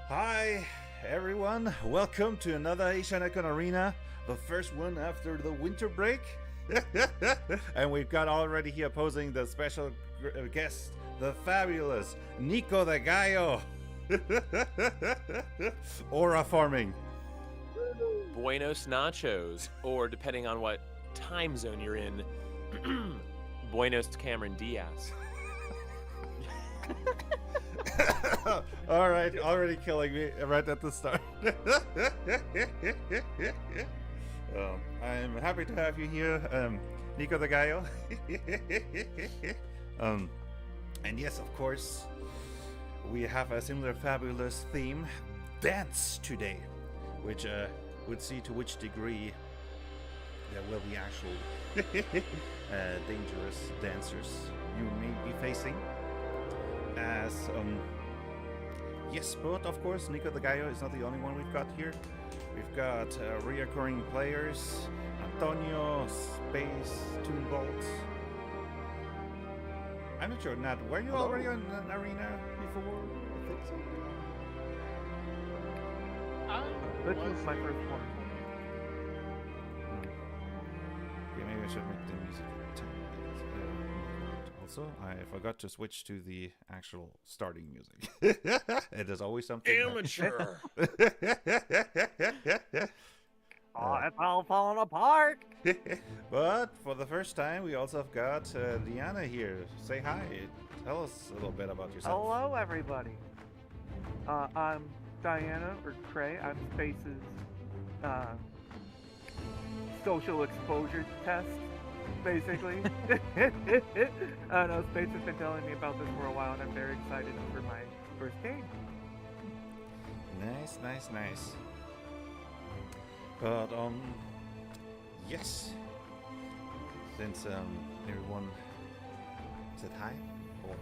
Hi, everyone. Welcome to another Ishanekon Arena, the first one after the winter break. And we've got already here posing the special guest, the fabulous Nico the Gallo. Aura farming. Buenos nachos, or depending on what time zone you're in, Buenos Cameron Diaz. All right, already killing me right at the start. I'm happy to have you here, Nico the Gallo. And yes, of course, we have a similar fabulous theme, dance today, which would see to which degree there will be actual dangerous dancers you may be facing. As yes, but of course Nico the Gallo is not the only one we've got here. We've got reoccurring players, Antonio, Space, Toonbolt. I'm not sure, Nat, were you already on an arena before? I think so. This was my first one. Okay, maybe I should make the music 10 minutes. Also, I forgot to switch to the actual starting music. It is always something. Amateur! Oh, it's all falling apart! But for the first time, we also have got Diana here. Say hi. Tell us a little bit about yourself. Hello, everybody. I'm Diana, or Trey. I'm Space's social exposure test, basically. I know Space has been telling me about this for a while, and I'm very excited for my first game. Nice, nice, nice. But yes. Since everyone said hi, or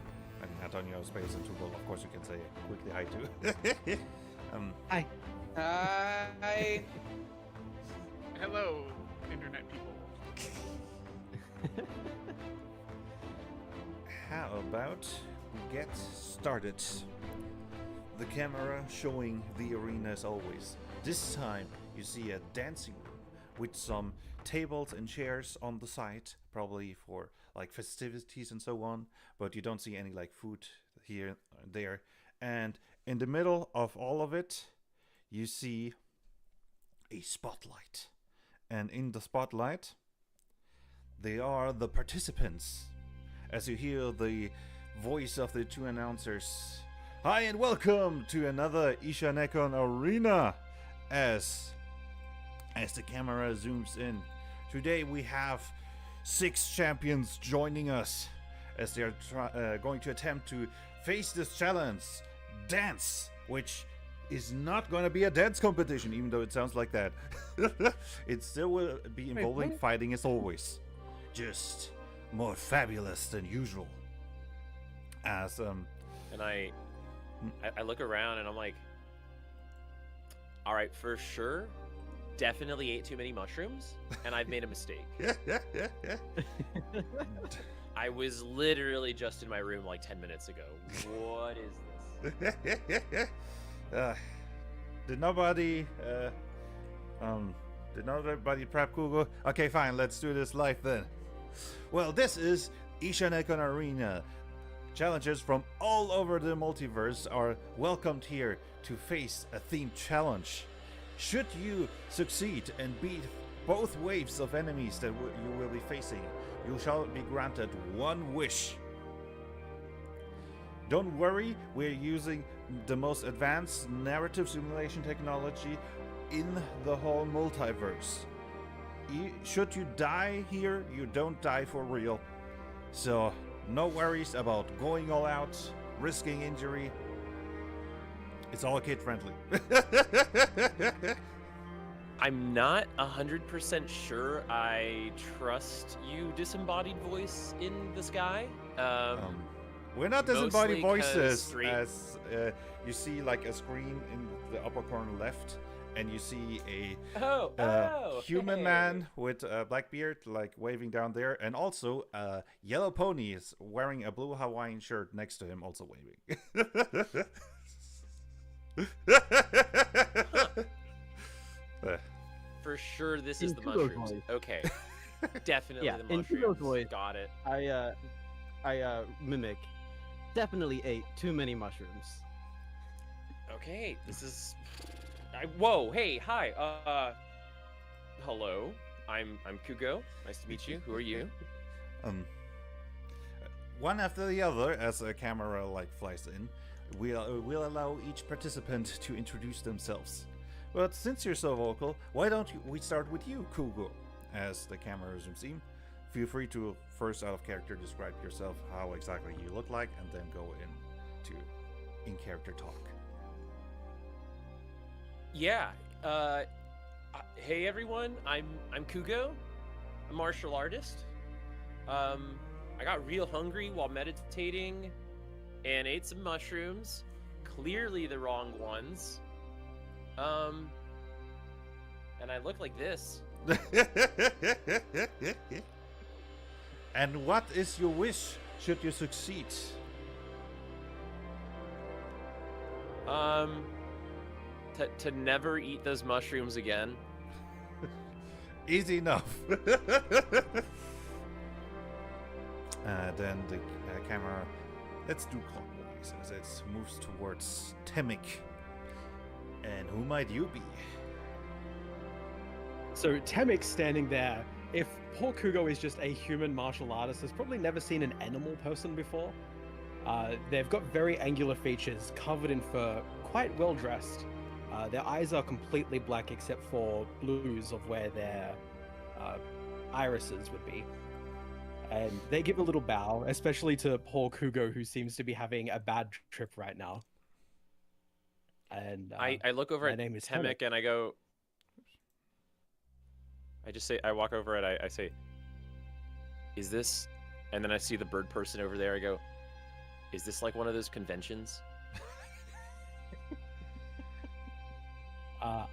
I mean Antonio, Space, and Tubal, of course you can say quickly hi too. Hi. Hi. Hello, internet people. How about we get started? The camera showing the arena as always. This time you see a dancing room with some tables and chairs on the side, probably for like festivities and so on, but you don't see any like food here there. And in the middle of all of it you see a spotlight, and in the spotlight they are the participants. As you hear the voice of the two announcers, hi and welcome to another Ishanekon Arena. As the camera zooms in, today we have 6 champions joining us as they are going to attempt to face this challenge, dance, which is not going to be a dance competition, even though it sounds like that. It still will be involving fighting as always, just more fabulous than usual. As And I look around and I'm like, all right, for sure, definitely ate too many mushrooms, and I've made a mistake. I was literally just in my room like 10 minutes ago. What is this? Did nobody prep Google? Okay, fine, let's do this live then. Well, this is Ishanekon Arena. Challengers from all over the multiverse are welcomed here to face a themed challenge. Should you succeed and beat both waves of enemies that you will be facing, you shall be granted one wish. Don't worry, we're using the most advanced narrative simulation technology in the whole multiverse. Should you die here, you don't die for real. So, no worries about going all out, risking injury. It's all kid friendly. I'm not 100% sure I trust you, disembodied voice in the sky. We're not disembodied voices, Mostly 'cause as you see like a screen in the upper corner left, and you see a human man with a black beard like waving down there, and also a yellow pony is wearing a blue Hawaiian shirt next to him also waving. For sure, this is In the Kugo's mushrooms. voice. Okay. Definitely Yeah, the in mushrooms. Kugo's voice. Got it. I mimic. Definitely ate too many mushrooms. Okay, this is. Whoa! Hey, hi. Hello. I'm Kugo. Nice to meet you. Who are you? One after the other, as a camera flies in, we'll allow each participant to introduce themselves. But since you're so vocal, why don't we start with you, Kugo? As the camera zooms in, feel free to first out of character describe yourself, how exactly you look like, and then go into in-character talk. Yeah. Hey everyone. I'm Kugo, a martial artist. I got real hungry while meditating, and ate some mushrooms. Clearly the wrong ones. And I look like this. And what is your wish should you succeed? To never eat those mushrooms again. Easy enough. Then the camera, let's do clockwise as it moves towards Temik. And who might you be? So Temik's standing there. If poor Kugo is just a human martial artist, has probably never seen an animal person before. They've got very angular features, covered in fur, quite well dressed. Their eyes are completely black except for blues of where their irises would be. And they give a little bow, especially to poor Kugo, who seems to be having a bad trip right now. And I look over my at name is Temik and I go. I walk over and I say, "Is this?" And then I see the bird person over there. I go, "Is this like one of those conventions?"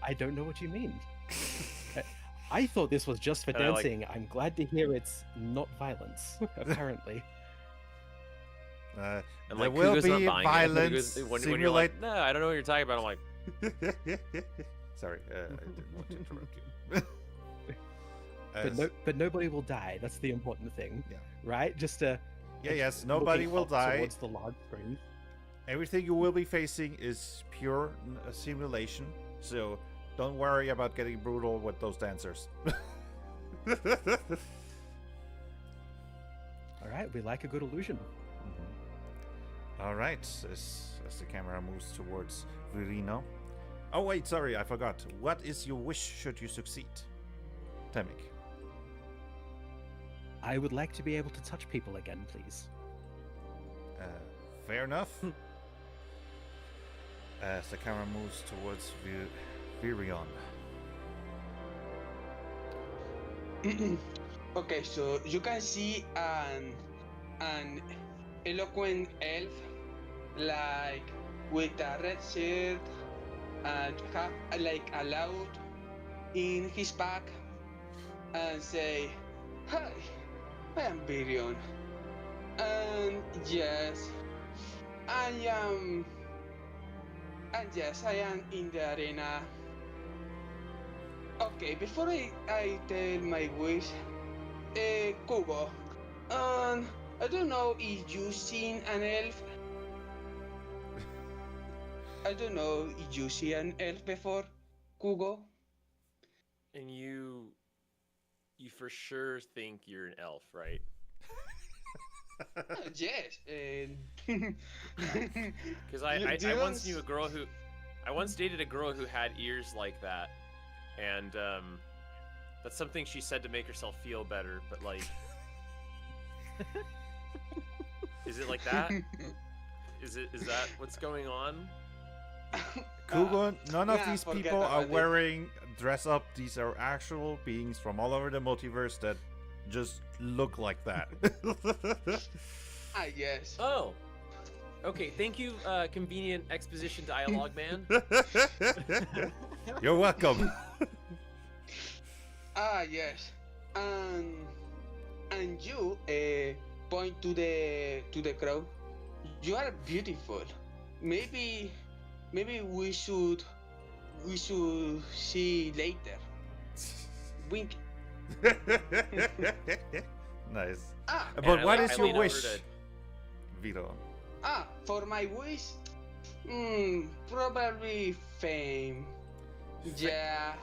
I don't know what you mean. I thought this was just for And I, like- dancing. I'm glad to hear it's not violence, apparently. And There like will Kugo's not be buying it. violence. When you're like, "No, I don't know what you're talking about." I'm like, Sorry, I didn't want to interrupt you. But nobody will die. That's the important thing, Yeah. right? Just to Yes, nobody looking will up die. towards the large screen. Everything you will be facing is pure simulation, so don't worry about getting brutal with those dancers. All right, we like a good illusion. All right, as the camera moves towards Virino. Oh wait, sorry, I forgot. What is your wish should you succeed? Temik. I would like to be able to touch people again, please. Fair enough. As the camera moves towards Virion. Okay, so you can see an eloquent elf, like with a red shirt and have like a loud in his back, and say, "Hi, I am Virion, and yes, I am in the arena." Okay, before I tell my wish, Kugo, I don't know if you've seen an elf. I don't know if you see an elf before, Kugo. and you for sure think you're an elf, right? Yes. Because I once knew a girl who, I once dated a girl who had ears like that, and that's something she said to make herself feel better. But like, is it like that? Is that what's going on? Kugo, none of nah, these forget people are about it. wearing dress up. These are actual beings from all over the multiverse that just look like that. Yes. Oh, okay. Thank you, convenient exposition dialogue man. You're welcome. Yes. And you point to the crowd. You are beautiful. Maybe maybe we should see later. Wink. Nice. Ah, But And what I is your lean over wish, to- Vito? for my wish, probably fame. Yeah,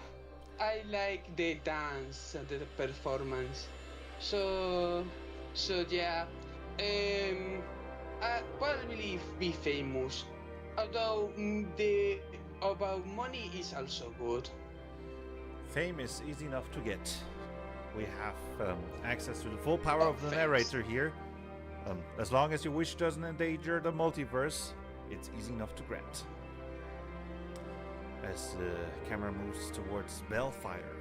I like the dance, the performance. So, yeah, I probably be famous. Although the about money is also good. Fame is easy enough to get. We have access to the full power of the Thanks. narrator here. As long as your wish doesn't endanger the multiverse, it's easy enough to grant. As the camera moves towards Bellfire.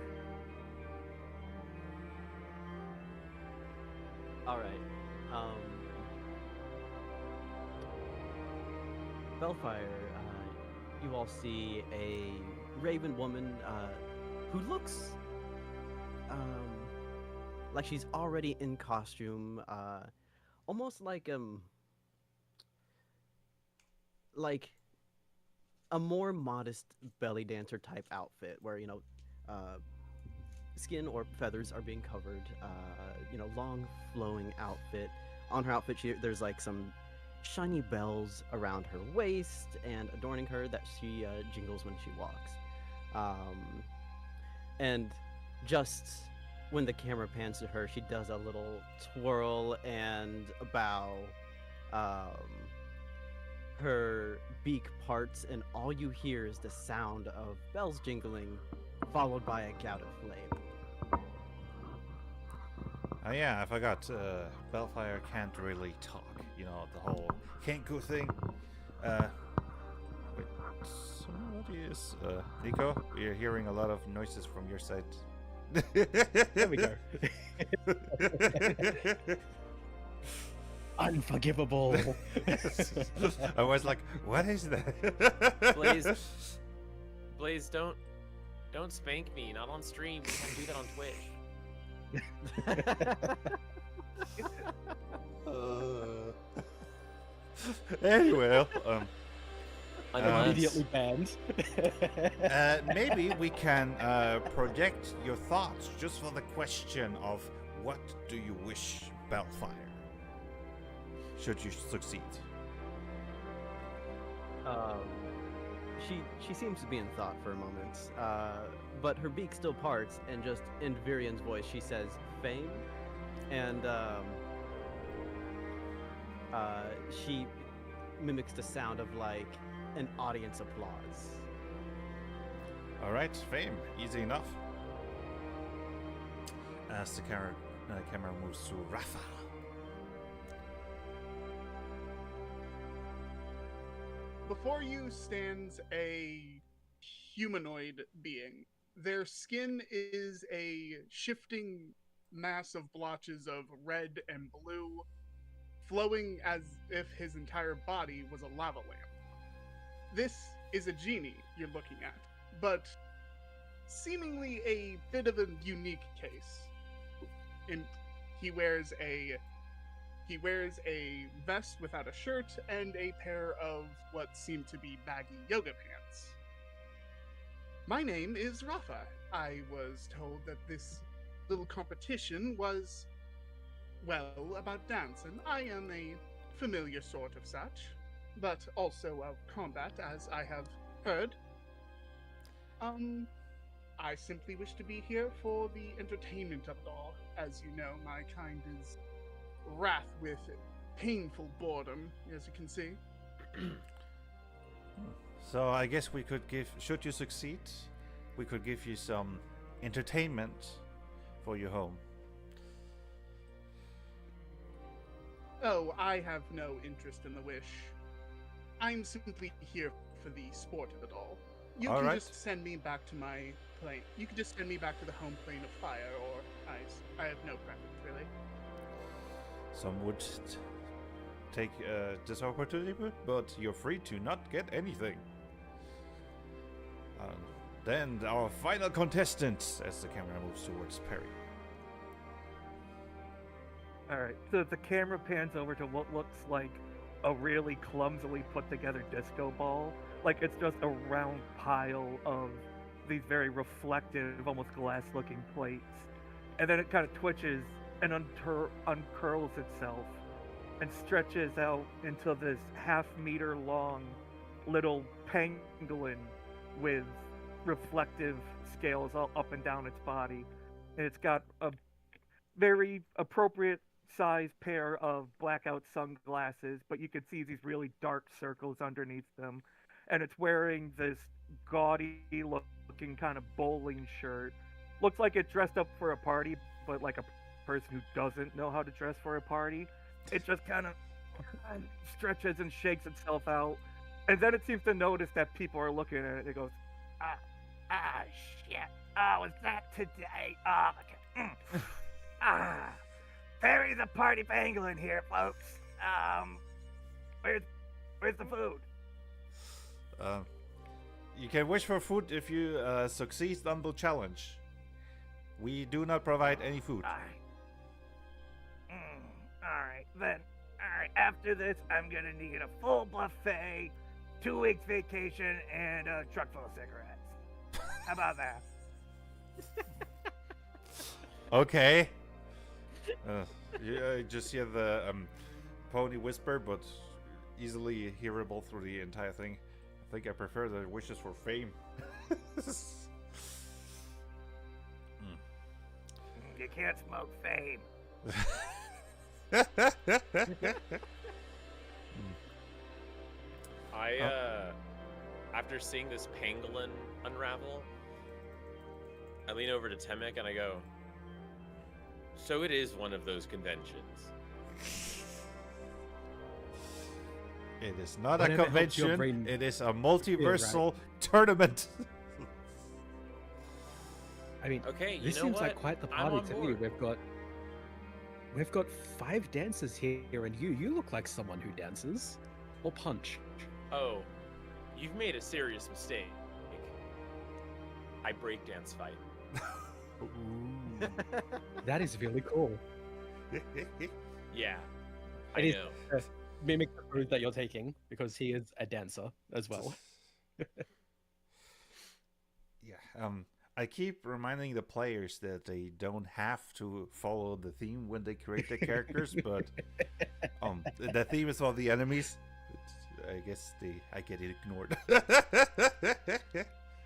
All right. Bellfire, you all see a raven woman who looks like she's already in costume, almost like a more modest belly dancer type outfit, where skin or feathers are being covered. Long flowing outfit. On her outfit, there's like some shiny bells around her waist and adorning her that she jingles when she walks. And just when the camera pans to her, she does a little twirl and a bow. Her beak parts, and all you hear is the sound of bells jingling, followed by a gout of flame. Oh yeah, I forgot. Bellfire can't really talk. You know, the whole Kenku thing. Wait, somebody is... Nico, we are hearing a lot of noises from your side. There we go. Unforgivable. I was like, what is that? Blaze, don't spank me. Not on stream. You can do that on Twitch. Anyway, Immediately banned. maybe we can project your thoughts just for the question of what do you wish, Bellfire? Should you succeed? She seems to be in thought for a moment, but her beak still parts, and just in Virian's voice, she says, "Fame," and she mimics the sound of like an audience applause. All right, fame, easy enough. As the camera moves to Rafa. Before you stands a humanoid being. Their skin is a shifting mass of blotches of red and blue, flowing as if his entire body was a lava lamp. This is a genie you're looking at, but seemingly a bit of a unique case. He wears a vest without a shirt and a pair of what seem to be baggy yoga pants. My name is Rafa. I was told that this little competition was, well, about dancing. I am a familiar sort of such, but also of combat, as I have heard. I simply wish to be here for the entertainment of it all. As you know, my kind is wrath with painful boredom, as you can see. So I guess we could should you succeed, we could give you some entertainment for your home. Oh, I have no interest in the wish. I'm simply here for the sport of it all. You All can right. just send me back to my plane. You can just send me back to the home plane of fire or ice. I have no preference, really. Some would take this opportunity, but you're free to not get anything. Then our final contestant, as the camera moves towards Perry. Alright, so the camera pans over to what looks like a really clumsily put together disco ball like it's just a round pile of these very reflective, almost glass-looking plates. And then it kind of twitches and uncurls itself and stretches out into this half-meter long little pangolin with reflective scales all up and down its body. And it's got a very appropriate sized pair of blackout sunglasses, but you can see these really dark circles underneath them. And it's wearing this gaudy looking kind of bowling shirt. Looks like it dressed up for a party, but like a person who doesn't know how to dress for a party. It just kind of stretches and shakes itself out. And then it seems to notice that people are looking at it. It goes, shit. Oh, is that today? Oh, okay. Perry the party pangolin here, folks. Where's the food? You can wish for food if you succeed on the challenge. We do not provide any food. Alright, then. Alright, after this, I'm gonna need a full buffet, 2 weeks vacation, and a truck full of cigarettes. How about that? Okay. You just hear the pony whisper, but easily hearable through the entire thing. I think I prefer the wishes for fame. You can't smoke fame. After seeing this pangolin unravel, I lean over to Temek and I go, so it is one of those conventions. It is not Whatever a helps your convention, brain it is a multiversal tournament. I mean, Okay, you this know seems what? like quite the I'm party on to me. board. We've got 5 dancers here, and you look like someone who dances or punch. Oh, you've made a serious mistake. I breakdance fight. That is really cool. Yeah, I It is know. Mimic the route that you're taking because he is a dancer as well. Yeah, I keep reminding the players that they don't have to follow the theme when they create their characters, but the theme is all the enemies. I guess I get it ignored. But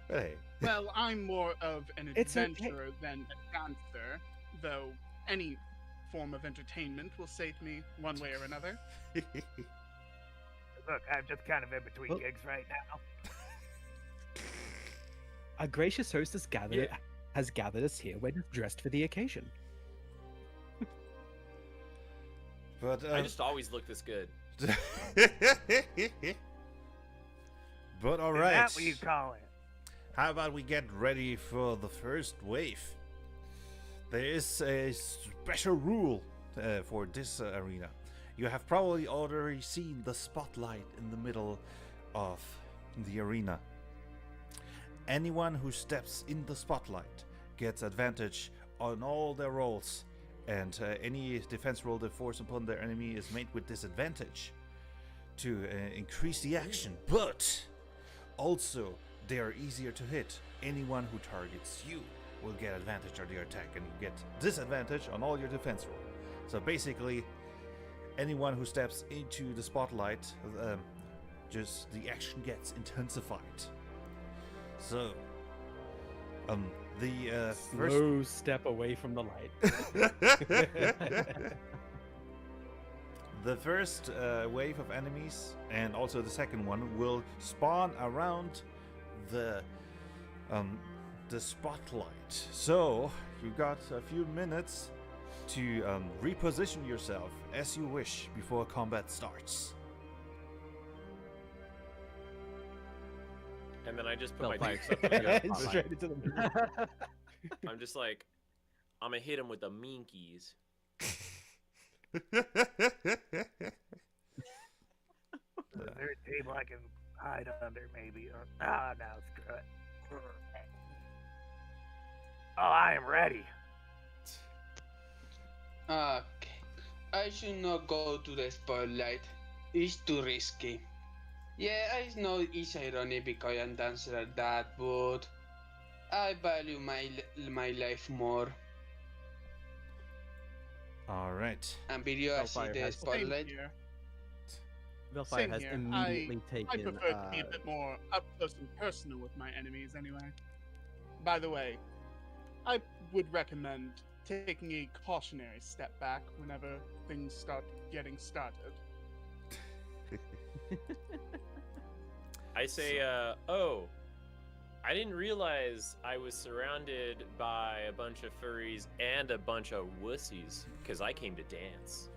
hey. Well, I'm more of an It's okay. adventurer than a dancer, though any form of entertainment will save me one way or another. Look, I'm just kind of in between Well- gigs right now. Our gracious host has gathered us here. We're just dressed for the occasion. But I just always look this good. but all Is right. that what you call it? How about we get ready for the first wave? There is a special rule for this arena. You have probably already seen the spotlight in the middle of the arena. Anyone who steps in the spotlight gets advantage on all their rolls, and any defense roll they force upon their enemy is made with disadvantage to increase the action. But also, they are easier to hit. Anyone who targets you will get advantage on your attack, and you get disadvantage on all your defense roll. So basically, anyone who steps into the spotlight, just the action gets intensified. So, the first Slow step away from the light. the first wave of enemies, and also the second one, will spawn around the spotlight. So you got a few minutes to reposition yourself as you wish before combat starts. And then I just put Fell my apart. dukes up and I go, Straight into the I'm just like, I'm gonna hit him with the minkies. Is there a table I can hide under, maybe? No, screw it. Oh, I am ready. Okay. I should not go to the spotlight. It's too risky. Yeah, I know it's ironic because I'm dancer at that, but I value my life more. All right. And video I see Hellfire the has- Same spotlight. here. Velfire Same has here. immediately I taken. prefer to be a bit more up close and personal with my enemies anyway. By the way, I would recommend taking a cautionary step back whenever things start getting started. I say, oh, I didn't realize I was surrounded by a bunch of furries and a bunch of wussies because I came to dance.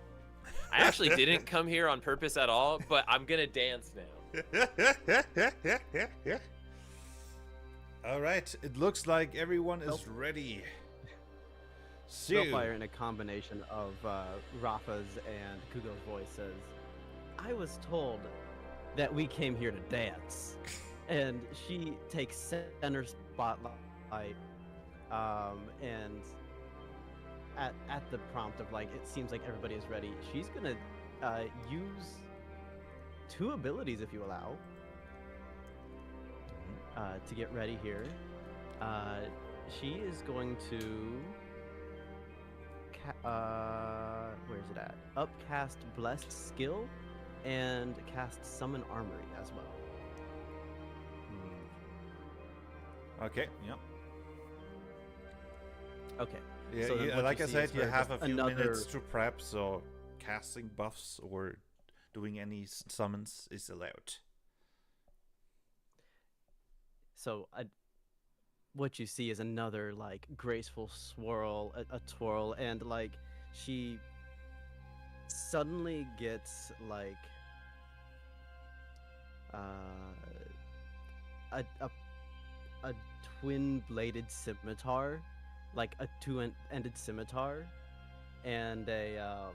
I actually didn't come here on purpose at all, but I'm gonna dance now. All right. It looks like everyone is ready. So, Velfire, in a combination of Rafa's and Kugo's voice, says, "I was told that we came here to dance," and she takes center spotlight, and at the prompt of like, it seems like everybody is ready. She's gonna use 2 abilities, if you allow, to get ready here. She is going to. Where's it at? Upcast Blessed Skill and cast Summon Armory as well. okay. Yep. Okay. Yeah, So then what like you I see said, is you her have a just few another- minutes to prep, so casting buffs or doing any summons is allowed. So what you see is another like graceful swirl, a twirl, and like she suddenly gets like a twin-bladed scimitar, like a two-ended scimitar, and a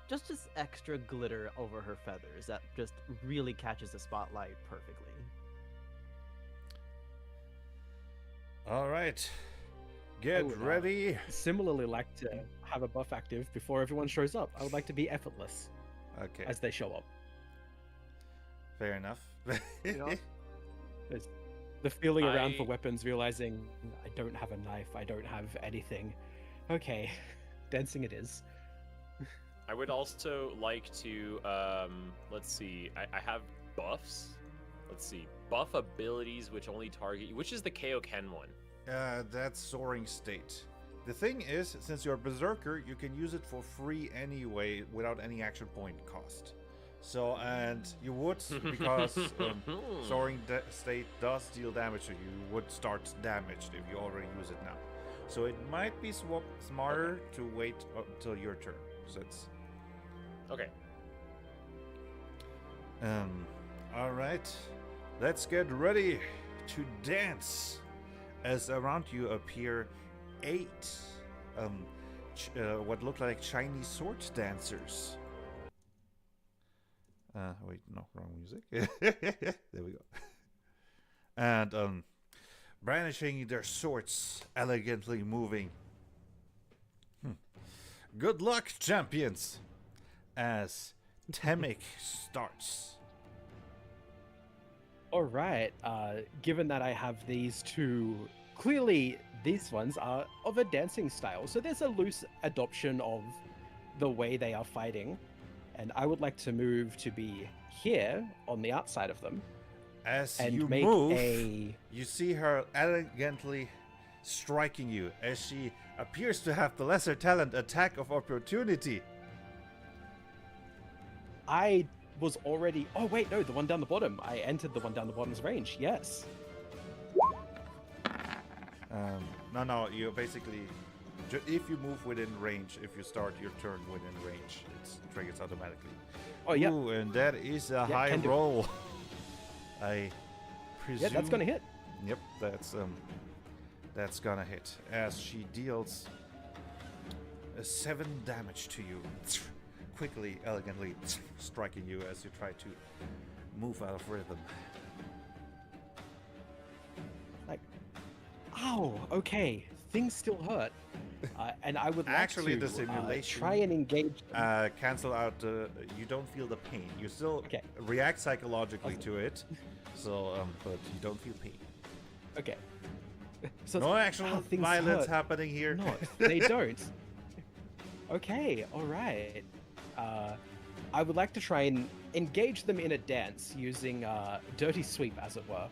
just extra glitter over her feathers that just really catches the spotlight perfectly. All right. I Get would, ready. Similarly, like to have a buff active before everyone shows up. I would like to be effortless Okay. as they show up. Fair enough. Yeah. There's the feeling around for I- weapons, realizing I don't have a knife, I don't have anything. Okay, dancing it is. I would also like to, let's see, I have buffs. Let's see, buff abilities which only target you. Which is the Kaioken one? That's Soaring State. The thing is, since you're a Berserker, you can use it for free anyway without any action point cost. So, and you would, because Soaring State does deal damage to you, you would start damaged if you already use it now. So it might be smarter to wait until your turn. So it's... Okay. Alright. Let's get ready to dance. As around you appear 8 what look like Chinese sword dancers. Wait, no, wrong music. There we go. And brandishing their swords, elegantly moving. Good luck, champions! As Temik starts. All right. Given that I have these two, clearly these ones are of a dancing style, so there's a loose adoption of the way they are fighting, and I would like to move to be here on the outside of them. As And you make move, a- you see her elegantly striking you as she appears to have the lesser talent attack of opportunity. I was already. Oh wait, no, the one down the bottom. I entered the one down the bottom's range. Yes. No, you basically, if you move within range, if you start your turn within range, it triggers automatically. Oh yeah. Ooh, and that is a high can do. roll. I presume. Yeah, that's gonna hit. Yep, that's gonna hit as she deals 7 damage to you, quickly, elegantly striking you as you try to move out of rhythm. Like, ow. Okay, things still hurt. and I would like Actually, to the simulation, try and engage them. cancel out you don't feel the pain. You still Okay. react psychologically Awesome. to it, so but you don't feel pain. Okay. So No actual how things violence hurt. happening here. No, they don't. Okay, all right. I would like to try and engage them in a dance using Dirty Sweep, as it were,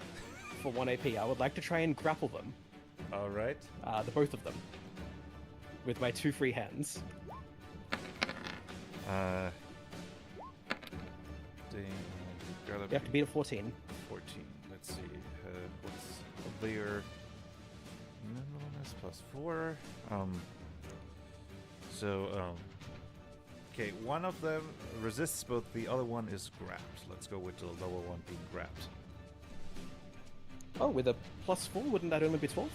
for 1 AP. I would like to try and grapple them, All right. the both of them, with my 2 free hands. Gotta You have to beat a 14. 14. Let's see. What's their nimbleness +4? Okay, one of them resists, but the other one is grabbed. Let's go with the lower one being grabbed. Oh, with a +4, wouldn't that only be 12?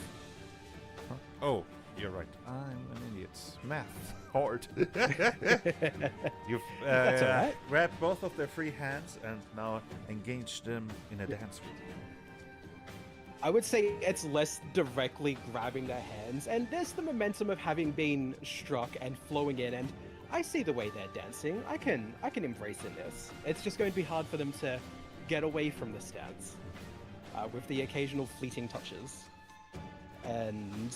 Huh? Oh, you're right. I'm an idiot. Math. Hard. You've That's all right. grabbed both of their free hands and now engage them in a dance with you. I would say it's less directly grabbing their hands, and there's the momentum of having been struck and flowing in, and I see the way they're dancing. I can embrace in this. It's just going to be hard for them to get away from this dance, with the occasional fleeting touches. And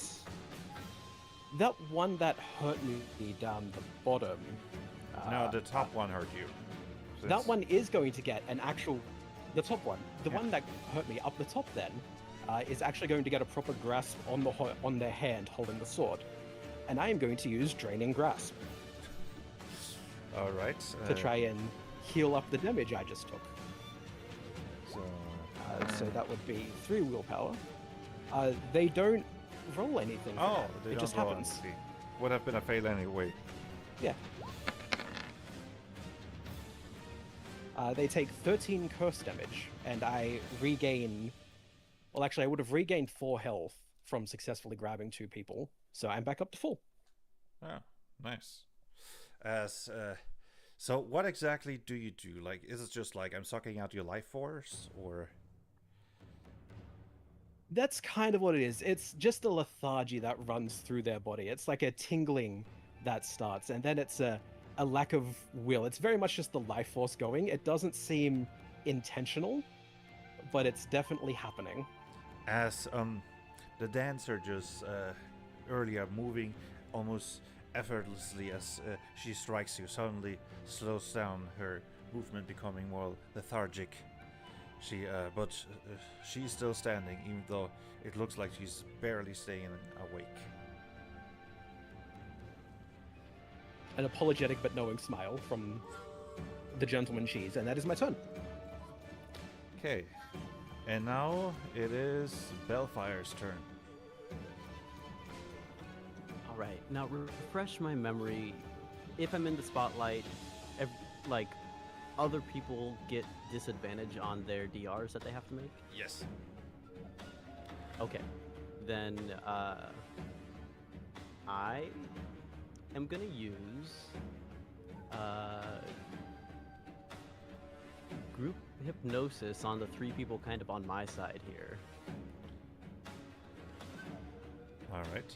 that one that hurt me down the bottom. No, the top one hurt you. That one is going to get an actual. The top one, the Yeah. one that hurt me up the top, then, is actually going to get a proper grasp on on their hand holding the sword, and I am going to use Draining Grasp All right. to try and heal up the damage I just took. So that would be 3 willpower. They don't roll anything. For Oh, that. they It don't just roll happens. anything. Would have been a fail anyway. Yeah. They take 13 curse damage, and I regain. Well, actually, I would have regained 4 health from successfully grabbing 2 people, so I'm back up to full. Oh, nice. So what exactly do you do? Like, is it just like I'm sucking out your life force, or? That's kind of what it is. It's just a lethargy that runs through their body. It's like a tingling that starts, and then it's a lack of will. It's very much just the life force going. It doesn't seem intentional, but it's definitely happening. As the dancer just earlier moving almost effortlessly as she strikes you, suddenly slows down her movement, becoming more lethargic. She's still standing, even though it looks like she's barely staying awake. An apologetic but knowing smile from the gentleman cheese, and that is my turn. Okay, and now it is Bellfire's turn. All right, now refresh my memory. If I'm in the spotlight, like, other people get disadvantage on their DRs that they have to make? Yes. Okay, then I am gonna use group hypnosis on the 3 people kind of on my side here. All right.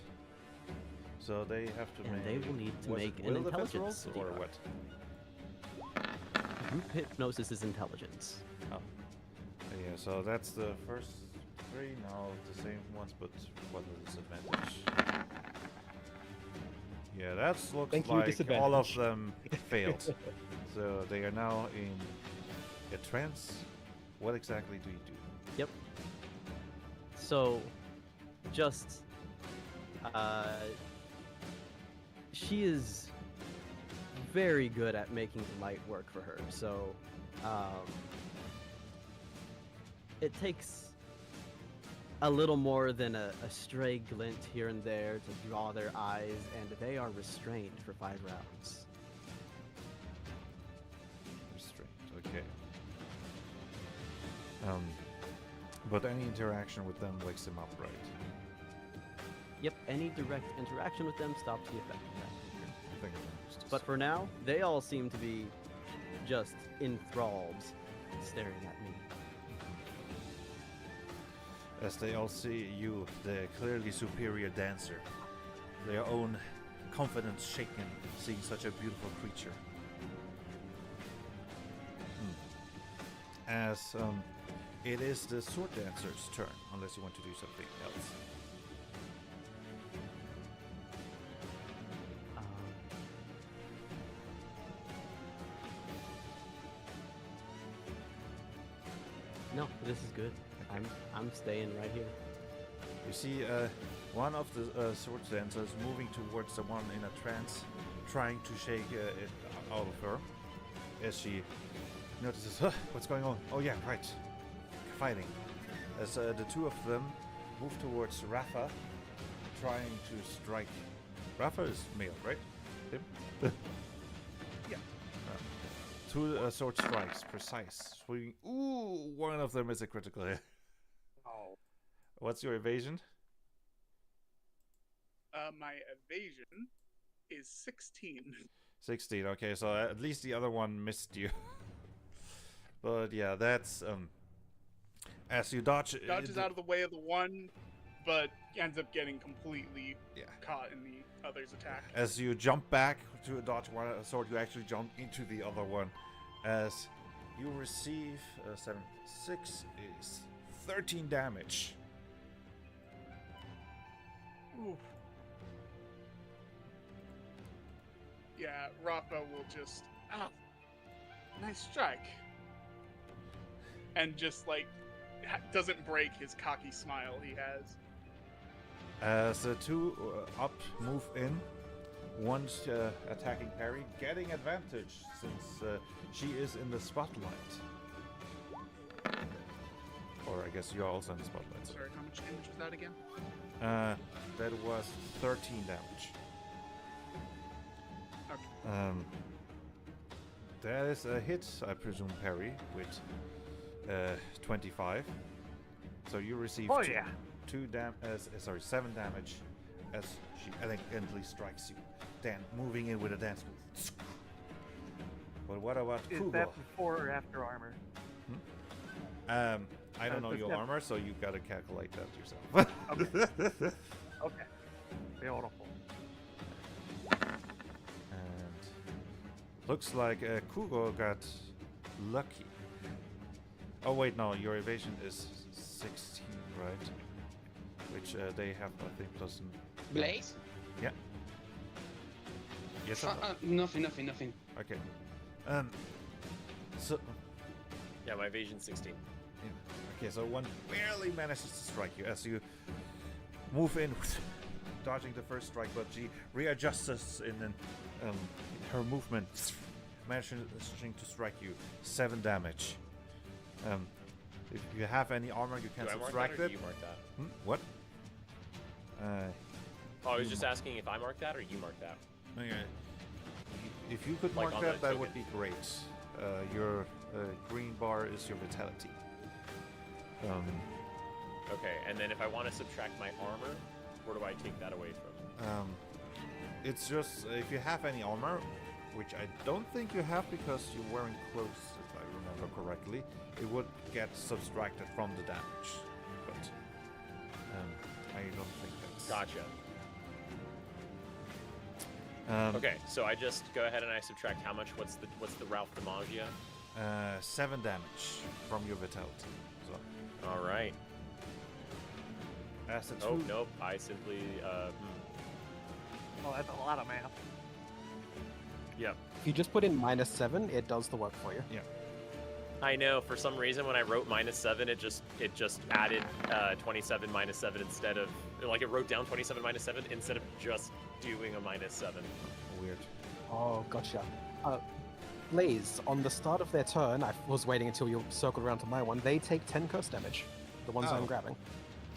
So they have to And make. they will need to was make it an will defense intelligence rolls or DR. what? Group hypnosis is intelligence. Oh. Yeah. So that's the first 3. Now the same ones, but what a disadvantage. Yeah, that looks Thank you, like all of disadvantage. them failed. So they are now in a trance. What exactly do you do? Yep. So, just, she is very good at making the light work for her. So, it takes a little more than a stray glint here and there to draw their eyes, and they are restrained for 5 rounds. Restraint. Okay. But any interaction with them wakes them up, right? Yep, any direct interaction with them stops the effect of that. I think I understood. But for now, they all seem to be just enthralled, staring at me. As they all see you, the clearly superior dancer, their own confidence shaken seeing such a beautiful creature. As it is the sword dancer's turn, unless you want to do something else. No, this is good. I'm staying right here. You see one of the sword dancers moving towards the one in a trance, trying to shake it out of her. As she notices, what's going on? Oh yeah, right. Fighting. As the two of them move towards Rafa, trying to strike. Rafa is male, right? Him? Yeah. Two sword strikes, precise. Swinging. Ooh, one of them is a critical hit. Oh. What's your evasion? My evasion is 16. 16. Okay, so at least the other one missed you. But yeah, that's as you dodge. Dodges out of the way of the one, but ends up getting completely caught in the other's attack. As you jump back to dodge one sword, you actually jump into the other one. As you receive 7, 6 is 13 damage. Ooh. Yeah, Rafa will just nice strike, and just like doesn't break his cocky smile he has. As the two up move in, one's attacking parry, getting advantage since she is in the spotlight. Or I guess you're also in the spotlight. Sorry, how much damage was that again? That was 13 damage. Okay. That is a hit, I presume, parry, with 25. So you receive 7 damage as she elegantly strikes you. Then moving in with a dance move. But what about Kugo? Is that before or after armor? I don't know your armor, so you gotta calculate that yourself. Okay. Okay. Beautiful. And looks like Kugo got lucky. Oh wait, no, your evasion is 16, right? Which they have, I think, plus. Blaze? Yeah. Yes. Or no? Nothing. Okay. So. Yeah, my evasion's 16. Yeah. Okay, so one barely manages to strike you as you move in, dodging the first strike, but she readjusts in her movement, managing to strike you 7 damage. If you have any armor, you can subtract it. Do you mark that? What? I was just asking if I mark that or you mark that. Okay. If you could Like mark on that, the that would token. be great. Your green bar is your vitality. Okay, and then if I want to subtract my armor, where do I take that away from? It's just if you have any armor, which I don't think you have because you're wearing clothes, if I remember correctly, it would get subtracted from the damage. But I don't think that's. Gotcha. Um, Okay, so I just go ahead and I subtract how much? What's the Ralph de Magia? 7 damage from your vitality. So All right. as a Oh two, nope. I simply Oh, that's a lot of math. Yep. If you just put in -7, it does the work for you. I know. For some reason, when I wrote -7, it just added 27 minus 7 instead of it wrote down 27 minus 7 instead of just doing a -7. weird. Oh, gotcha. Blaze, on the start of their turn, I was waiting until you circled around to my one, they take 10 curse damage. The ones Oh. I'm grabbing.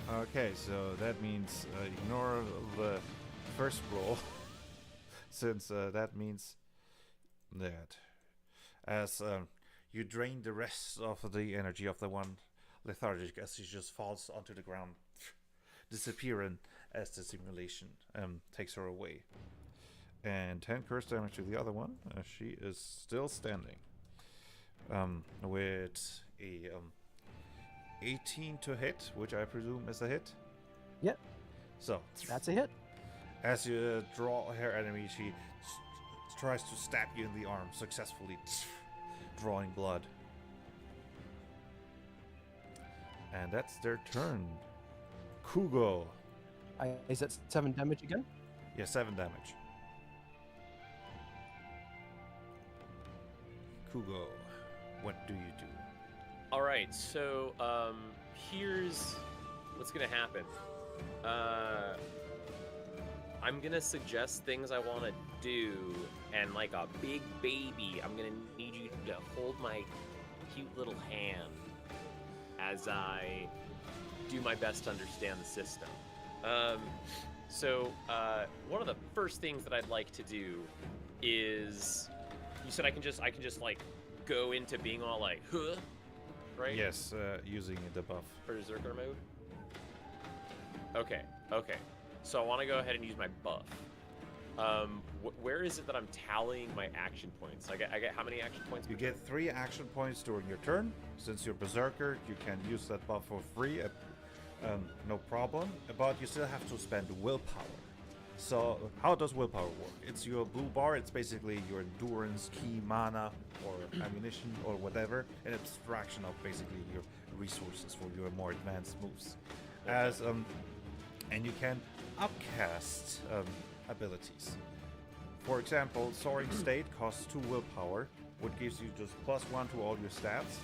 Okay, so that means ignore the first roll, since that means that as you drain the rest of the energy of the one lethargic as she just falls onto the ground, disappearing as the simulation takes her away. And 10 curse damage to the other one as she is still standing. With a 18 to hit, which I presume is a hit. Yep. So That's a hit. As you draw her enemy, she tries to stab you in the arm, successfully drawing blood. And that's their turn. Kugo. Is that 7 damage again? Yeah, 7 damage. Kugo, what do you do? All right, so here's what's gonna happen. I'm gonna suggest things I want to do, and like a big baby, I'm gonna need you to hold my cute little hand as I do my best to understand the system. So one of the first things that I'd like to do is, you said I can just like go into being all like, huh, right? Yes, using the buff. Berserker mode. Okay. So I want to go ahead and use my buff. Where is it that I'm tallying my action points? I get how many action points? You get 3 action points during your turn. Since you're Berserker, you can use that buff for free, no problem. But you still have to spend willpower. So how does willpower work? It's your blue bar. It's basically your endurance, key, mana, or ammunition, or whatever. An abstraction of basically your resources for your more advanced moves. And you can upcast abilities. For example, Soaring State costs 2 willpower, which gives you just +1 to all your stats,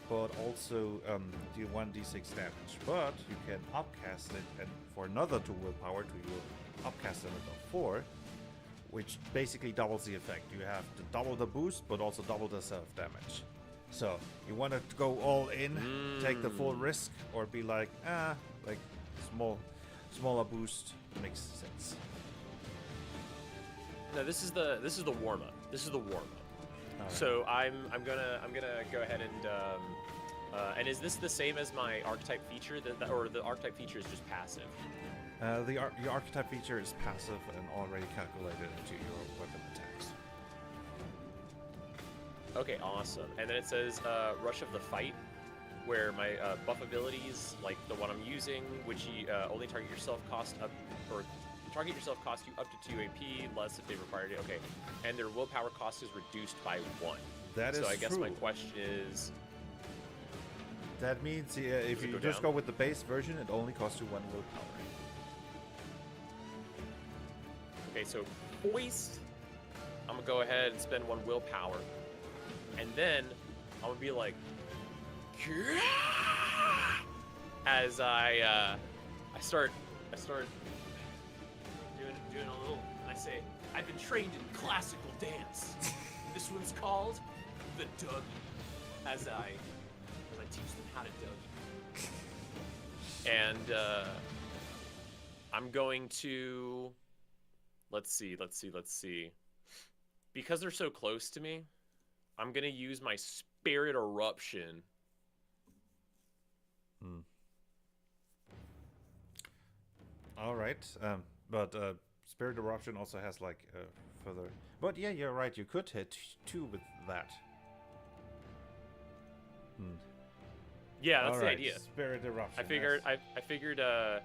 but also deal 1d6 damage. But you can upcast it and for another 2 willpower to your upcast limit of 4, which basically doubles the effect. You have to double the boost, but also double the self damage. So you want to go all in, take the full risk, or be like, like smaller boost makes sense. No, this is the warm up. Right. So I'm gonna go ahead and is this the same as my archetype feature? Or the archetype feature is just passive? Your archetype feature is passive and already calculated into your weapon attacks. Okay, awesome. And then it says Rush of the Fight, where my buff abilities, like the one I'm using, which only target yourself cost you up to 2 AP, less if they require it. Okay, and their willpower cost is reduced by 1. That is so I guess true. my question is. That means if you just go with the base version, it only costs you 1 willpower. Okay, so Foist, I'm gonna go ahead and spend 1 willpower, and then I'm gonna be like, as I start doing a little. I say, I've been trained in classical dance. This one's called the Dougie. As I teach them how to Dougie. And I'm going to. Let's see. Because they're so close to me, I'm gonna use my Spirit Eruption. All right, but Spirit Eruption also has like further. But yeah, you're right. You could hit 2 with that. Yeah, that's All the right, idea. Spirit Eruption. I figured. I figured. I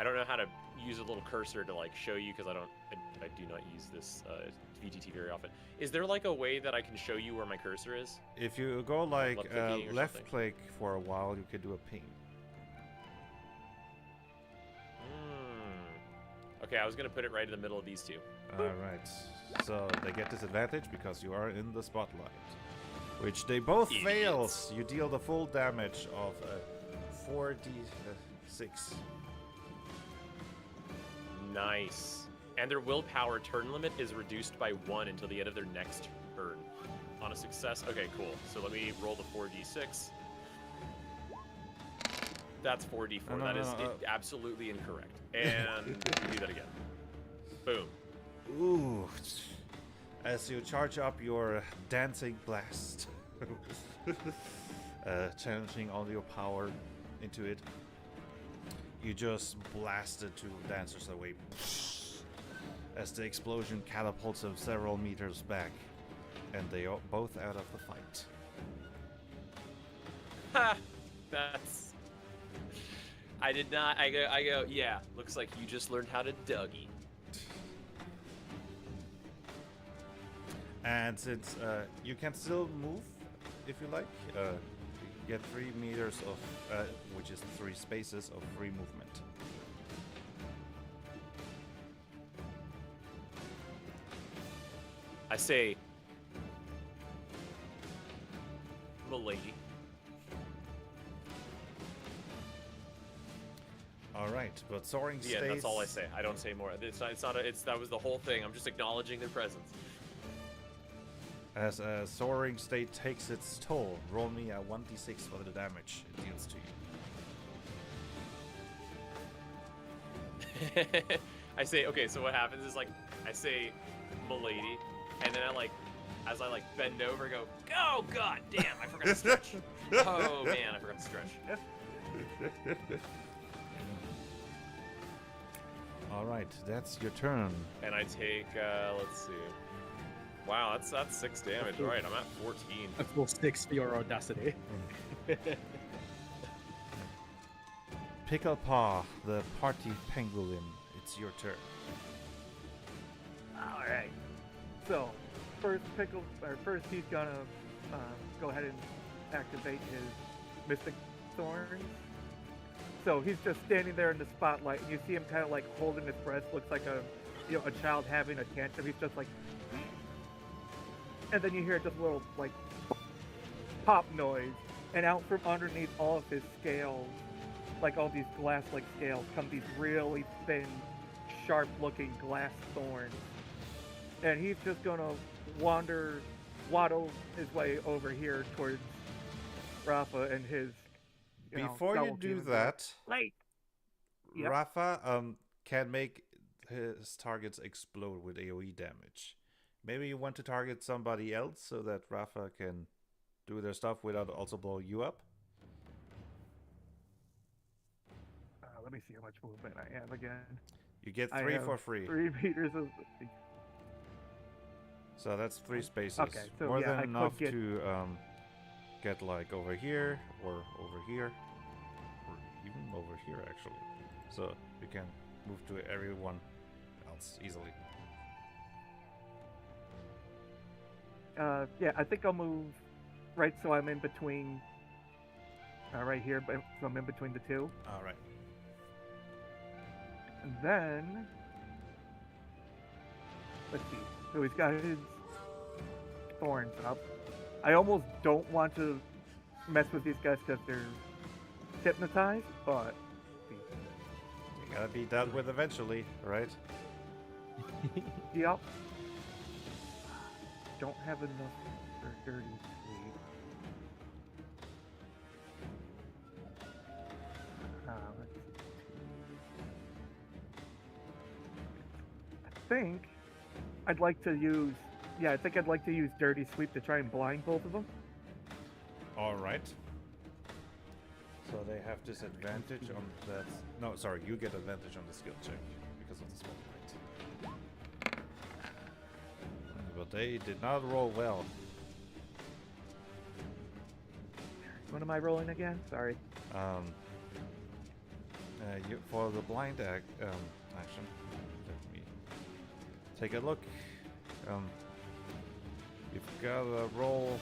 don't know how to use a little cursor to like show you because I do not use this VTT very often. Is there like a way that I can show you where my cursor is? If you go like left something? click for a while, you can do a ping. Okay, I was gonna put it right in the middle of these two. All right, so they get disadvantage because you are in the spotlight, which they both fail. You deal the full damage of 4d6. Nice. And their willpower turn limit is reduced by 1 until the end of their next turn. On a success. Okay, cool. So let me roll the 4d6. That's 4d4. That is absolutely incorrect. And do that again. Boom. Ooh. As you charge up your dancing blast, challenging all your power into it, you just blasted 2 dancers away as the explosion catapults them several meters back, and they are both out of the fight. Ha! I did not. I go, yeah, looks like you just learned how to Dougie. And since you can still move if you like, you get 3 meters of, which is 3 spaces of free movement. I say, milady. All right, but soaring states. Yeah, that's all I say. I don't say more. It's not. That was the whole thing. I'm just acknowledging their presence. As a soaring state takes its toll, roll me a 1d6 for the damage it deals to you. I say, okay, so what happens is, like, I say, milady, and then as I bend over, go, oh, god damn, I forgot to stretch. Oh, man, I forgot to stretch. All right, that's your turn. And I take, let's see. Wow, that's 6 damage. All right, I'm at 14. A full 6 for your audacity. Picklepaw, the party pangolin. It's your turn. All right. So, first he's gonna go ahead and activate his Mystic Thorns. So he's just standing there in the spotlight, and you see him kind of like holding his breath. Looks like a child having a tantrum. He's just like, and then you hear just a little like pop noise, and out from underneath all of his scales, like all these glass-like scales, come these really thin, sharp-looking glass thorns. And he's just gonna waddle his way over here towards Rafa and his. Before you do that, Yep. Rafa can make his targets explode with AoE damage. Maybe you want to target somebody else so that Rafa can do their stuff without also blowing you up. Let me see how much movement I have again. You get I 3 have for free. 3 meters of. So that's 3 spaces. Okay, so more yeah, than I could enough get- to get like over here or over here, or even over here actually. So you can move to everyone else easily. Yeah, I think I'll move right so I'm in between. Right here, but so I'm in between the two. All right. And then let's see. So he's got his thorns up. I almost don't want to mess with these guys because they're hypnotized, but You gotta be dealt with eventually, right? yep. Don't have enough for dirty sleep. Let's see. I think I'd like to use. Yeah, I think I'd like to use dirty sweep to try and blind both of them. All right. So they have disadvantage on that. No, sorry, you get advantage on the skill check because of the small point. But they did not roll well. What am I rolling again? Sorry. For the blind action, let me take a look. You've got to roll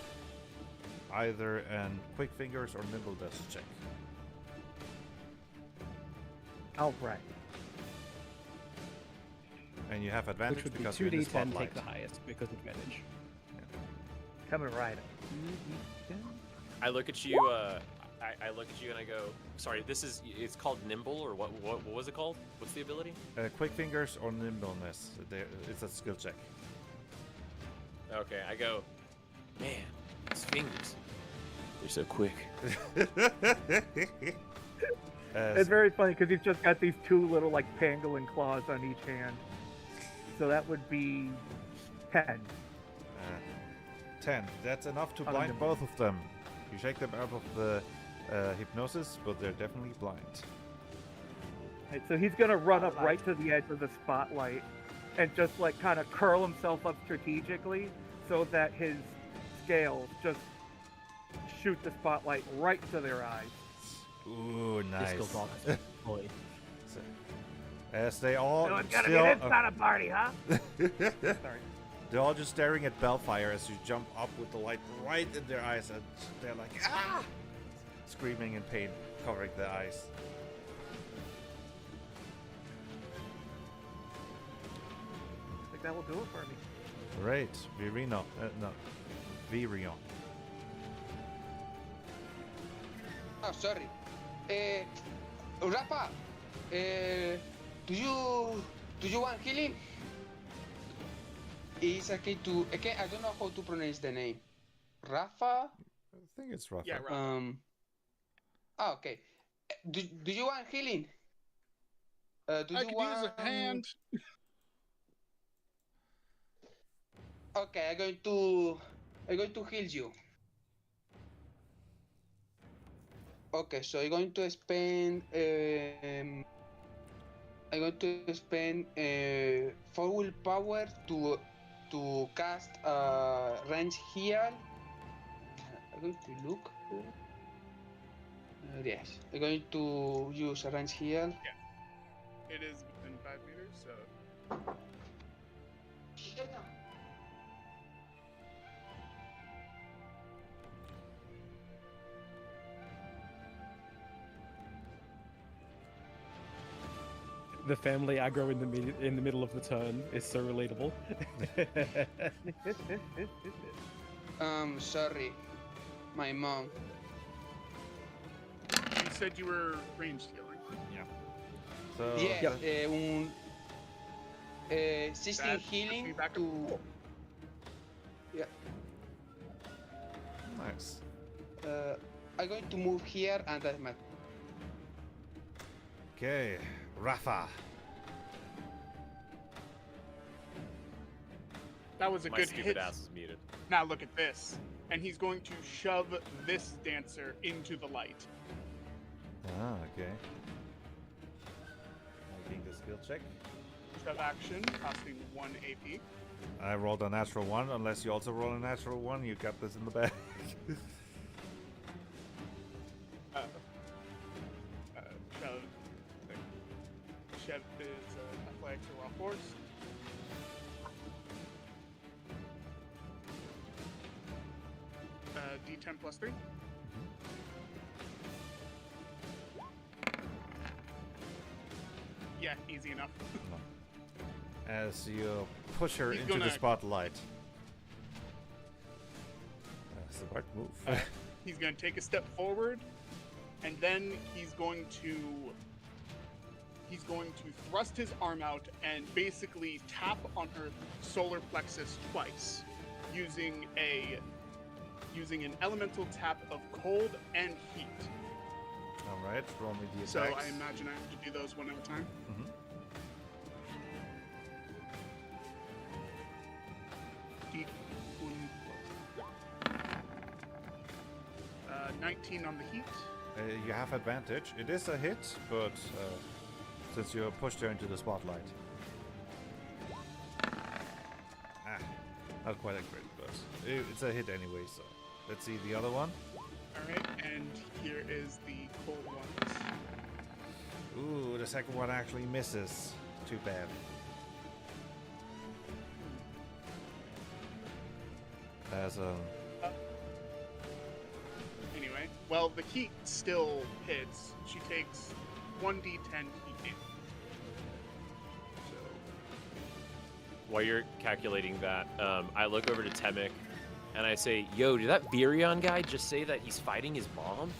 either an quick fingers or nimbleness check. Oh, right. And you have advantage Which would be because you're in the 2d10, spotlight. take the highest because advantage. Coming right up. I look at you. I look at you and I go, sorry. It's called nimble, or what was it called? What's the ability? Quick fingers or nimbleness. It's a skill check. Okay, I go, man, his fingers. They're so quick. It's very funny because he's just got these 2 little like pangolin claws on each hand. So that would be 10. 10. That's enough to On a blind nimble. both of them. You shake them out of the hypnosis, but they're definitely blind. Right, so he's gonna run up right to the edge of the spotlight and just like kind of curl himself up strategically so that his scales just shoot the spotlight right into their eyes. Ooh, nice. Disco ball. Boy. As they all So I'm gonna still, get inside a party, huh? Sorry. They're all just staring at Bellfire as you jump up with the light right in their eyes, and they're like, ah! Screaming in pain, covering their eyes. I think that will do it for me. Right, Virino. No, Virion. Oh, sorry. Rafa, do you want healing? It's okay to. Okay, I don't know how to pronounce the name. Rafa. I think it's rough. Yeah, right. Oh, okay. Do you want healing? Do I you could want? use a hand. Okay, I'm going to heal you. Okay, so I'm going to spend 4 willpower to cast range heal. I'm going to look. Yes, I'm going to use a range heal. It is within 5 meters, so. The family aggro in the middle of the turn is so relatable. Sorry, my mom. You said you were ranged healing. Yeah. So Yeah, 16 That healing puts me back to. up. Cool. Yeah, nice. I'm going to move here and that's my. Okay, Rafa. That was a My good stupid hit. ass is muted. Now look at this. And he's going to shove this dancer into the light. Ah, okay. Making the skill check. Shove action, costing 1 AP. I rolled a natural 1. Unless you also roll a natural 1, you got this in the bag. Shove is athletics or raw force. D10 plus 3. Yeah, easy enough. As you push her He's into the gonna- spotlight. That's the right move. He's going to take a step forward, and then he's going to thrust his arm out and basically tap on her solar plexus twice, using an elemental tap of cold and heat. Alright, roll me the attacks. So I imagine I have to do those one at a time. Mhm. 19 on the heat. You have advantage. It is a hit, but since you pushed her into the spotlight. Not quite a crit, but it's a hit anyway, so. Let's see the other one. Alright, and here is the cold ones. Ooh, the second one actually misses. Too bad. As Anyway, well, the heat still hits. She takes 1d10 heat damage. So, While you're calculating that, I look over to Temik and I say, "Yo, did that Virion guy just say that he's fighting his mom?"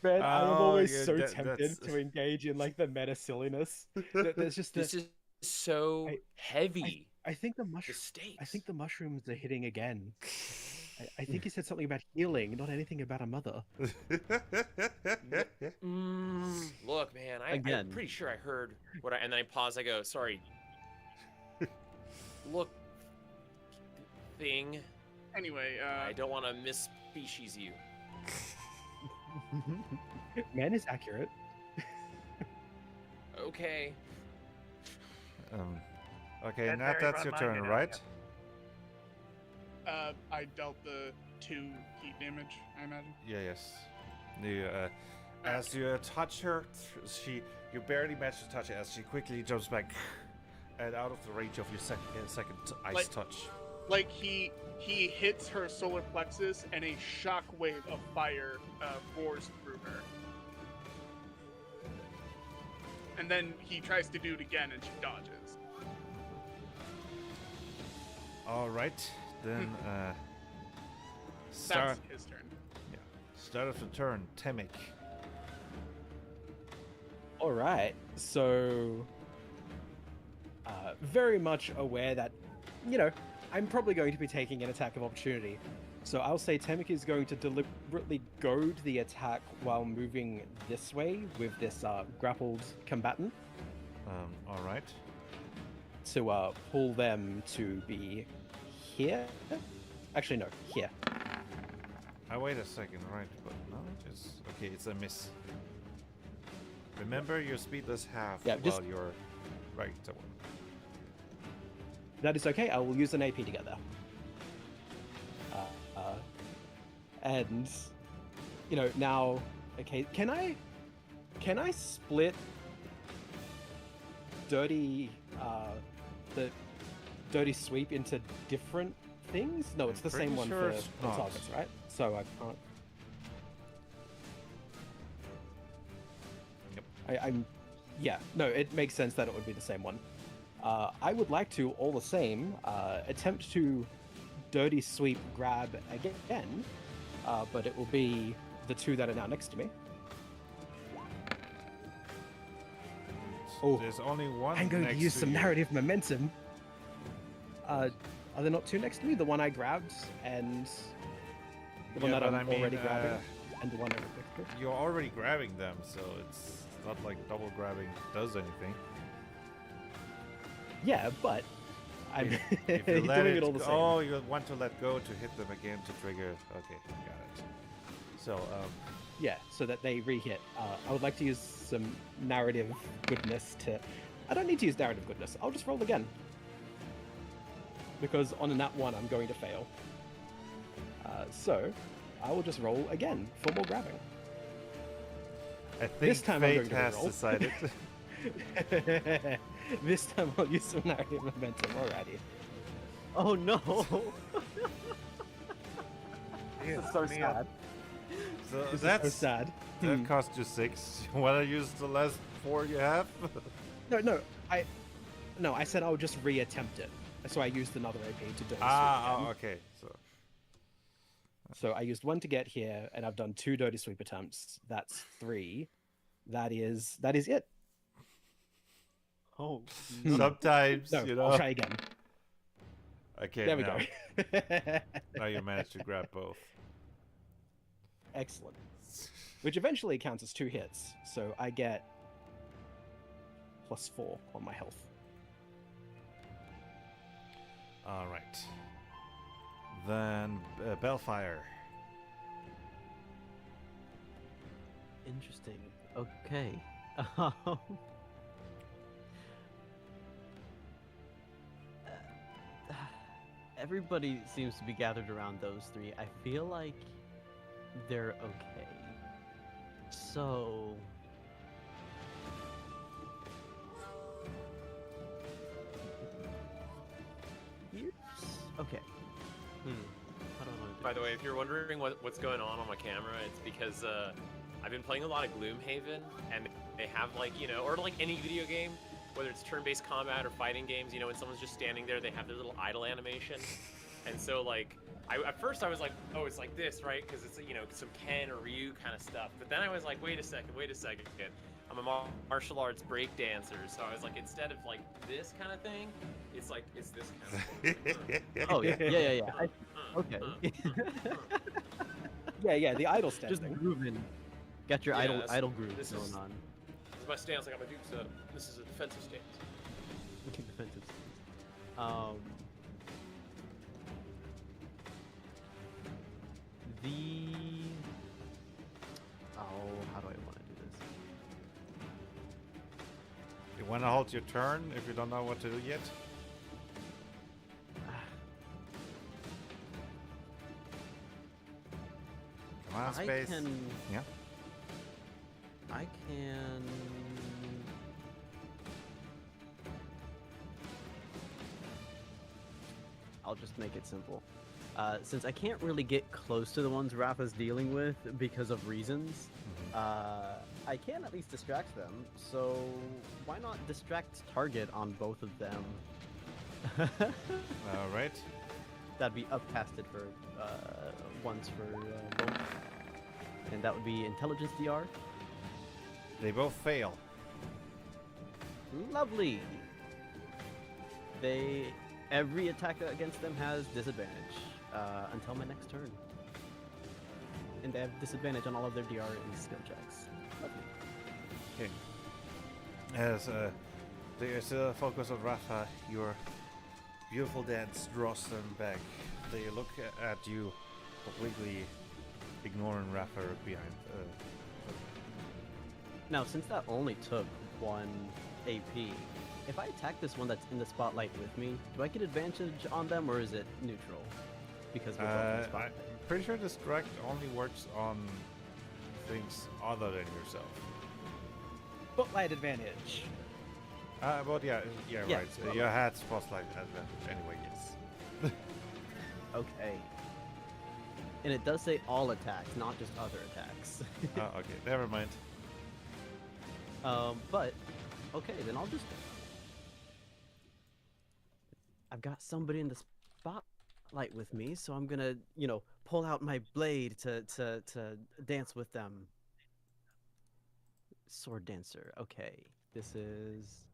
Man, I'm Oh, always yeah, so that- tempted that's- to engage in like the meta silliness. There's just This is so heavy. I think the The mushroom. stakes. I think the mushrooms are hitting again. I think he said something about healing, not anything about a mother. Look, man, I'm Again. pretty sure I heard what and then I pause. I go, "Sorry." Look, thing. anyway, I don't want to misspecies you. Man is accurate. Okay. Okay, That's Nat, very that's your run-minded turn, of right? I dealt the 2 heat damage, I imagine. Yeah, yes. You, As you touch her, you barely manage to touch her as she quickly jumps back and out of the range of your second ice touch. Like he hits her solar plexus, and a shockwave of fire roars through her. And then he tries to do it again, and she dodges. All right, then That's his turn. Yeah, start of the turn, Temik. All right, so very much aware that, I'm probably going to be taking an attack of opportunity. So I'll say Temik is going to deliberately goad the attack while moving this way with this grappled combatant. All right. To pull them to be here. Actually, no, here. Wait a second, right? But no, okay. It's a miss. Remember your speedless half while you're right. So. That is okay. I will use an AP to get there. And now, okay. Can I split the dirty sweep into different things? No, it's the same one for the targets, right? So I can't. Yep. No, it makes sense that it would be the same one. I would like to, all the same, attempt to dirty sweep grab again, but it will be the two that are now next to me. Oh, there's only one. I'm going to use some narrative momentum. Are there not two next to me? The one I grabbed and the one that I'm already grabbing, and the one over there. You're already grabbing them, so it's not like double grabbing does anything. Yeah, but I'm if you doing it all the same. Oh, you want to let go to hit them again to trigger. Okay, got it. So, yeah, so that they re-hit. I would like to use some narrative goodness to... I don't need to use narrative goodness. I'll just roll again. Because on a nat 1, I'm going to fail. So, I will just roll again for more grabbing. I think this time fate I'm going to has roll. decided. This time I'll use some narrative momentum. Alrighty. Oh no! It's so sad. So This that's is so sad. That cost you 6. You want to use the last 4 you have? No, I said I would just re-attempt it. So I used another AP to do it. Okay. So I used 1 to get here, and I've done 2 dirty sweep attempts. That's 3. That is it. Oh. Sometimes, No, I'll try again. Okay, There we now, go. now you managed to grab both. Excellent. Which eventually counts as 2 hits. So I get +4 on my health. All right. Then Bellfire. Interesting. Okay. Everybody seems to be gathered around those 3. I feel like they're okay. So... Okay. How do I want to do By the way, this? if you're wondering what's going on my camera, it's because I've been playing a lot of Gloomhaven, and they have or like any video game, whether it's turn-based combat or fighting games, when someone's just standing there, they have their little idle animation. And so at first I was like, oh, it's like this, right? Because it's some Ken or Ryu kind of stuff. But then I was like, wait a second. I'm a martial arts break dancer, so I was like, instead of like this kind of thing, it's this kind of thing. Oh yeah. Okay. Yeah, the idle step. Just grooving. Got your idle groove this going is- on. This is my stance. I got my dukes up. This is a defensive stance. Defensive stance. How do I want to do this? You want to hold your turn if you don't know what to do yet? Come on, I Space. can. Yeah. I can. I'll just make it simple. Since I can't really get close to the ones Rafa's dealing with because of reasons, I can at least distract them. So why not distract target on both of them? All right. That'd be upcasted for once for both, and that would be intelligence DR. They both fail. Lovely. Every attack against them has disadvantage until my next turn, and they have disadvantage on all of their DR and skill checks. Lovely. Okay. As there's a focus on Rafa, your beautiful dance draws them back. They look at you, completely ignoring Rafa behind. Now, since that only took 1 AP, if I attack this one that's in the spotlight with me, do I get advantage on them, or is it neutral? Because we're both in the I'm spotlight. pretty sure distract only works on things other than yourself. Spotlight advantage. But yeah, Yeah, right. spotlight. You had spotlight advantage anyway. Yes. Okay. And it does say all attacks, not just other attacks. Oh, okay, never mind. But okay, then I'll just. I've got somebody in the spotlight with me, so I'm gonna, pull out my blade to dance with them. Sword dancer. Okay, this is.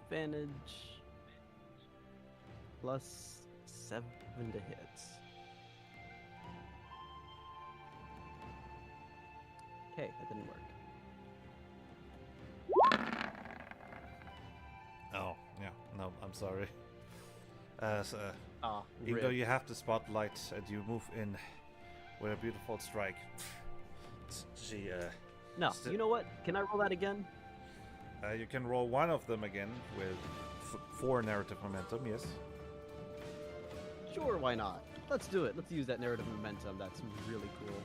Advantage +7 to hit. Okay, that didn't work. Oh, yeah. No, I'm sorry. Even Rip. though you have the spotlight and you move in with a beautiful strike, she No, sti- you know what? Can I roll that again? you can roll one of them again with 4 narrative momentum. Yes. Sure, why not? Let's do it. Let's use that narrative momentum. That's really cool.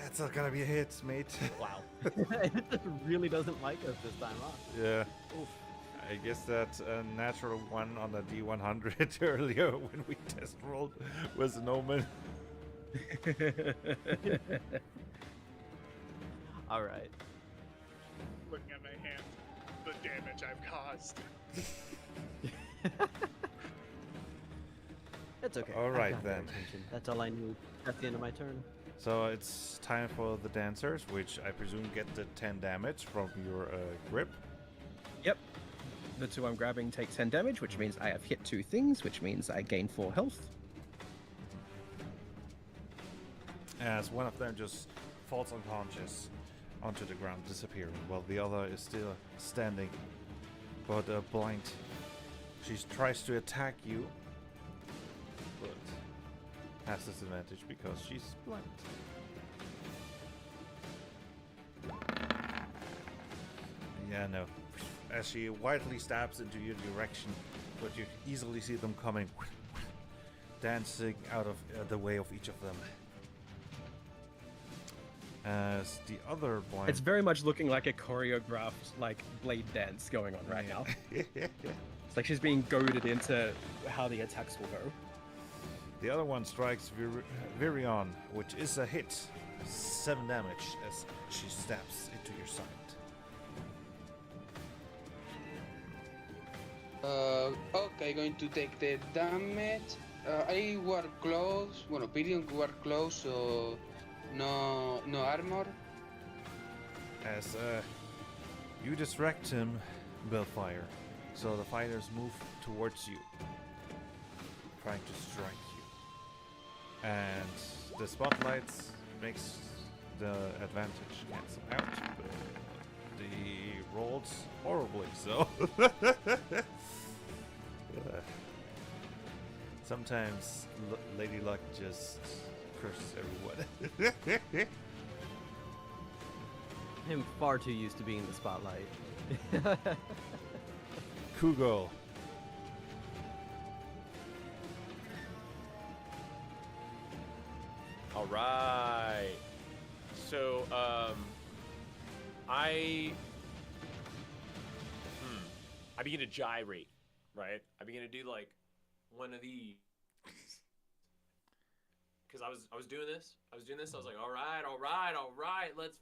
That's not gonna be a hit, mate. Wow. It really doesn't like us this time, huh? Yeah. Oof. I guess that a natural one on the D100 earlier when we test rolled was an omen. All right. Looking at my hand, the damage I've caused. That's okay. All I've right, got their then. attention. That's all I need. That's the end of my turn. So it's time for the dancers, which I presume get the 10 damage from your grip. Yep. The 2 I'm grabbing take 10 damage, which means I have hit 2 things, which means I gain 4 health. As one of them just falls unconscious onto the ground, disappearing, while the other is still standing, but blind. She tries to attack you, but has disadvantage because she's blind. Yeah, no. As she wildly stabs into your direction, but you easily see them coming, dancing out of the way of each of them. As the other blind... It's very much looking like a choreographed, blade dance going on right now. It's like she's being goaded into how the attacks will go. The other one strikes Virion, which is a hit. 7 damage as she stabs into your side. Okay, going to take the damage. I wear clothes. Bueno, Pirion wear clothes, so no armor. As you distract him, Bellfire, so the fighters move towards you, trying to strike you. And the spotlights makes the advantage cancel out, but the rolls horribly so. Sometimes Lady Luck just curses everyone. I'm far too used to being in the spotlight. Kugo. All right. So, I begin to gyrate, right? I begin to do like one of these. Because I was doing this. I was like, all right, let's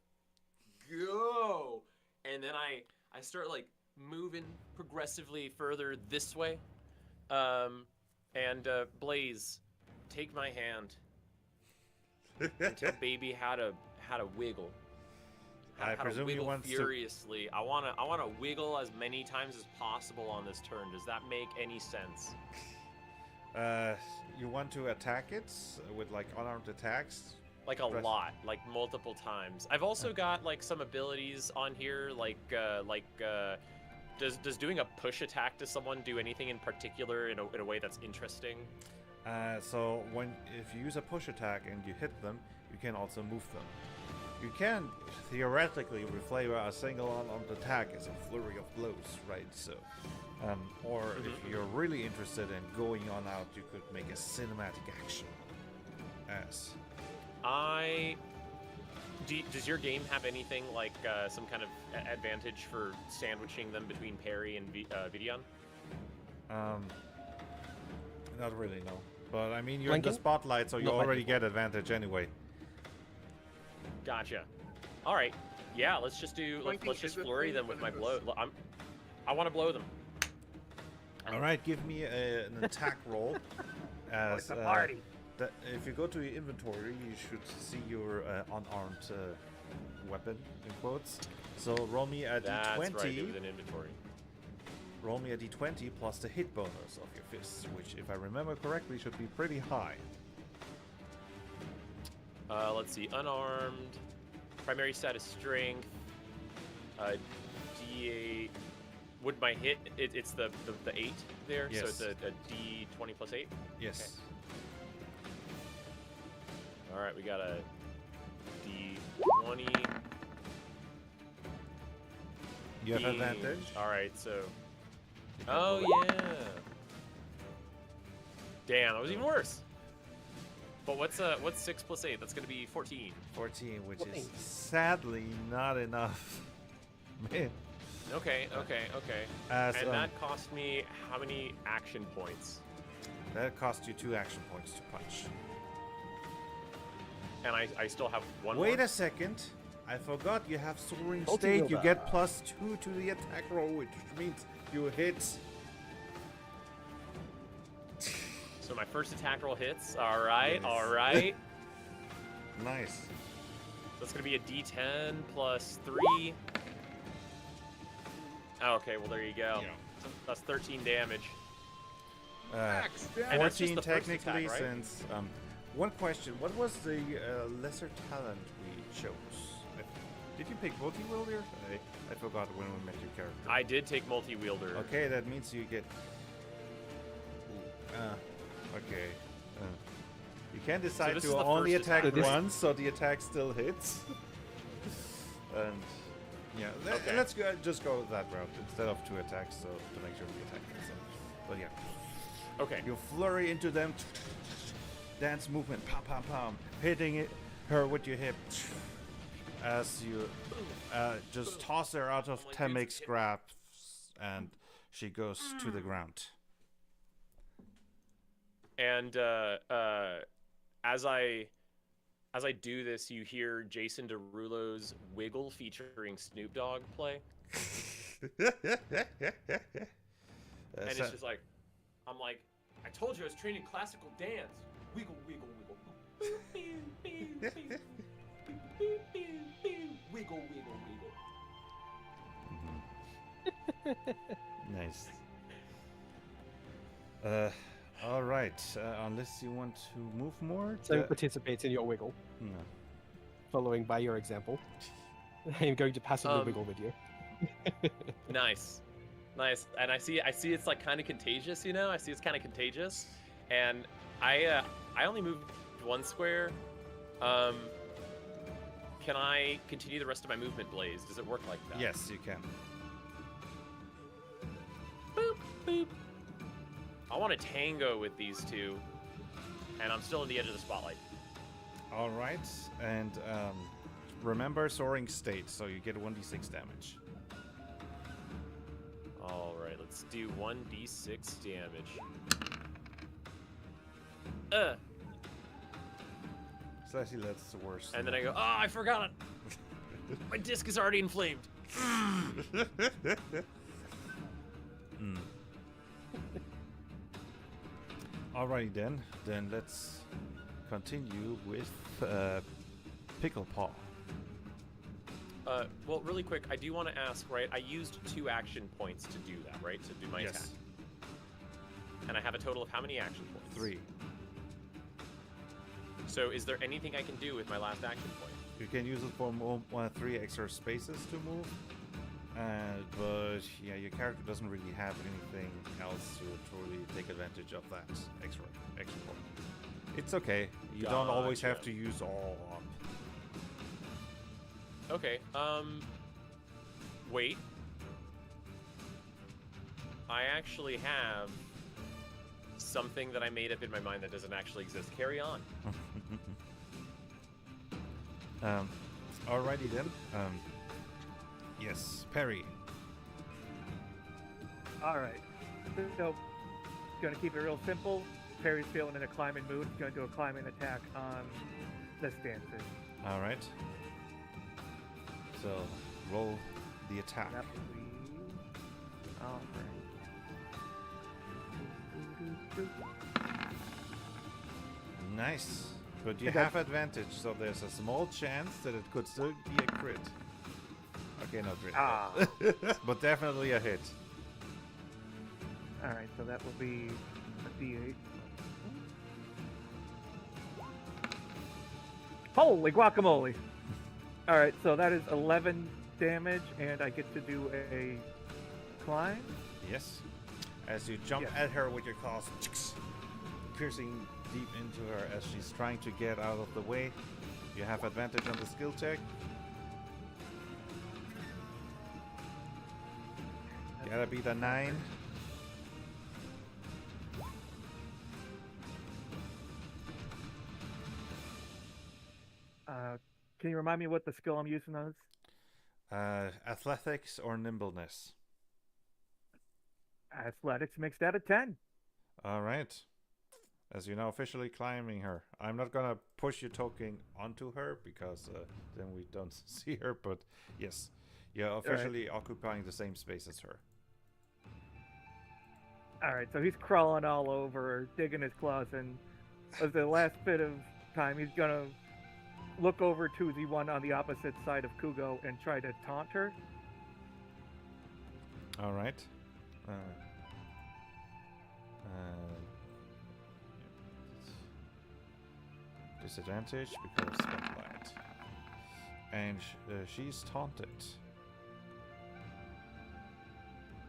go. And then I start like moving progressively further this way. And Blaze, take my hand and tell baby how to wiggle. I How to presume you wiggle want to. furiously. I wanna wiggle as many times as possible on this turn. Does that make any sense? You want to attack it with like unarmed attacks? Like a Press- lot, like multiple times. I've also got like some abilities on here, does doing a push attack to someone do anything in particular in a way that's interesting? So if you use a push attack and you hit them, you can also move them. You can theoretically reflavor a single unarmed attack as a flurry of blows, right? So, or if you're really interested in going on out, you could make a cinematic action. As Does your game have anything like some kind of advantage for sandwiching them between Parry and Vidion? Not really, no. But I mean, you're in the Blinking? spotlight, so you Not by already default. get advantage anyway. Gotcha. All right. Yeah, let's just Flanking let's just is a flurry thing, them with but my it blow. is- I want to blow them. All right, give me an attack roll. As It's a party. if you go to your inventory, you should see your unarmed weapon in quotes. So roll me a That's d20. right. It was in inventory. Roll me a d20 plus the hit bonus of your fists, which, if I remember correctly, should be pretty high. Let's see. Unarmed. Primary stat is strength. D8. Would my hit? It's the 8 there. So Yes. it's a D20 plus 8. Yes. All right, we got a D20. You have Being- advantage. All right, so. You can Oh roll it. yeah. Damn, that was even worse. But what's 6 plus 8? That's gonna be 14. 14, which is 14. sadly not enough. Man. Okay. As, And that cost me how many action points? that cost you 2 action points to punch. And I still have one Wait more. a second. I forgot you have soaring Multi-wheel state. You back. get +2 to the attack roll, which means you hit. So my first attack roll hits. All right, Yes. all right. Nice. That's gonna be a D10 plus 3. Oh, okay, well there you go. Yeah. That's 13 damage. Max damage. And that's just 14 the first technically, attack, right? since one question: what was the lesser talent we chose? Did you pick multi-wielder? I forgot when we met your character. I did take multi-wielder. Okay, that means you get. Okay. You can decide this to is the only first attack attack, right? once, so the attack still hits. And yeah, Okay. let's just go that route instead of 2 attacks, so to make sure the attack hits them. But yeah, Okay. you flurry into them. Dance movement, pam pam pam, hitting her with your hip. As you just toss her out of Like, Temek's hit- grasp, and she goes to the ground. And as I do this, you hear Jason Derulo's "Wiggle" featuring Snoop Dogg play, and it's just like, I'm like, I told you I was training classical dance. Wiggle, wiggle, wiggle. Wiggle, wiggle, wiggle. Nice. All right. Unless you want to move more. So participates in your wiggle, No. following by your example. I am going to passively wiggle with you. Nice, nice. And I see it's like kind of contagious, you know. I see it's kind of contagious, and I only moved 1 square. Can I continue the rest of my movement, Blaze? Does it work like that? Yes, you can. Boop. Boop. I want to tango with these two, and I'm still at the edge of the spotlight. All right, and remember soaring state, so you get 1d6 damage. All right, let's do 1d6 damage. So actually, that's the worst. And then I go, oh, I forgot it. My disc is already inflamed. Alrighty then. Then let's continue with Pickle Paw. Well, really quick, I do want to ask, right? I used 2 action points to do that, right? To do my attack. And I have a total of how many action points? 3. So is there anything I can do with my last action point? You can use it for 3 extra spaces to move. But yeah, your character doesn't really have anything else to truly take advantage of that extra action point. It's okay. You don't always have to use all up. Okay, wait. I actually have something that I made up in my mind that doesn't actually exist. Carry on. Alrighty then. Yes, Perry. All right. So, going to keep it real simple. Perry's feeling in a climbing mood. He's going to do a climbing attack on this dancer. Alright. So, roll the attack. Yep, please. All right. Nice. But you Okay. have advantage, so there's a small chance that it could still be a crit. Okay, not crit. Ah. But definitely a hit. All right, so that will be a D8. Holy guacamole! All right, so that is 11 damage, and I get to do a climb. Yes. As you jump Yes. at her with your claws, piercing deep into her as she's trying to get out of the way. You have advantage on the skill check. Gotta be the 9. Can you remind me what the skill I'm using on this? Athletics or nimbleness. Athletics makes that a 10. All right. As you know, officially climbing her. I'm not gonna push your token onto her because then we don't see her. But yes, you're officially occupying the same space as her. All right, so he's crawling all over her, digging his claws, and as the last bit of time, he's gonna look over to the one on the opposite side of Kugo and try to taunt her. All right. Disadvantage because spotlight. And she's taunted.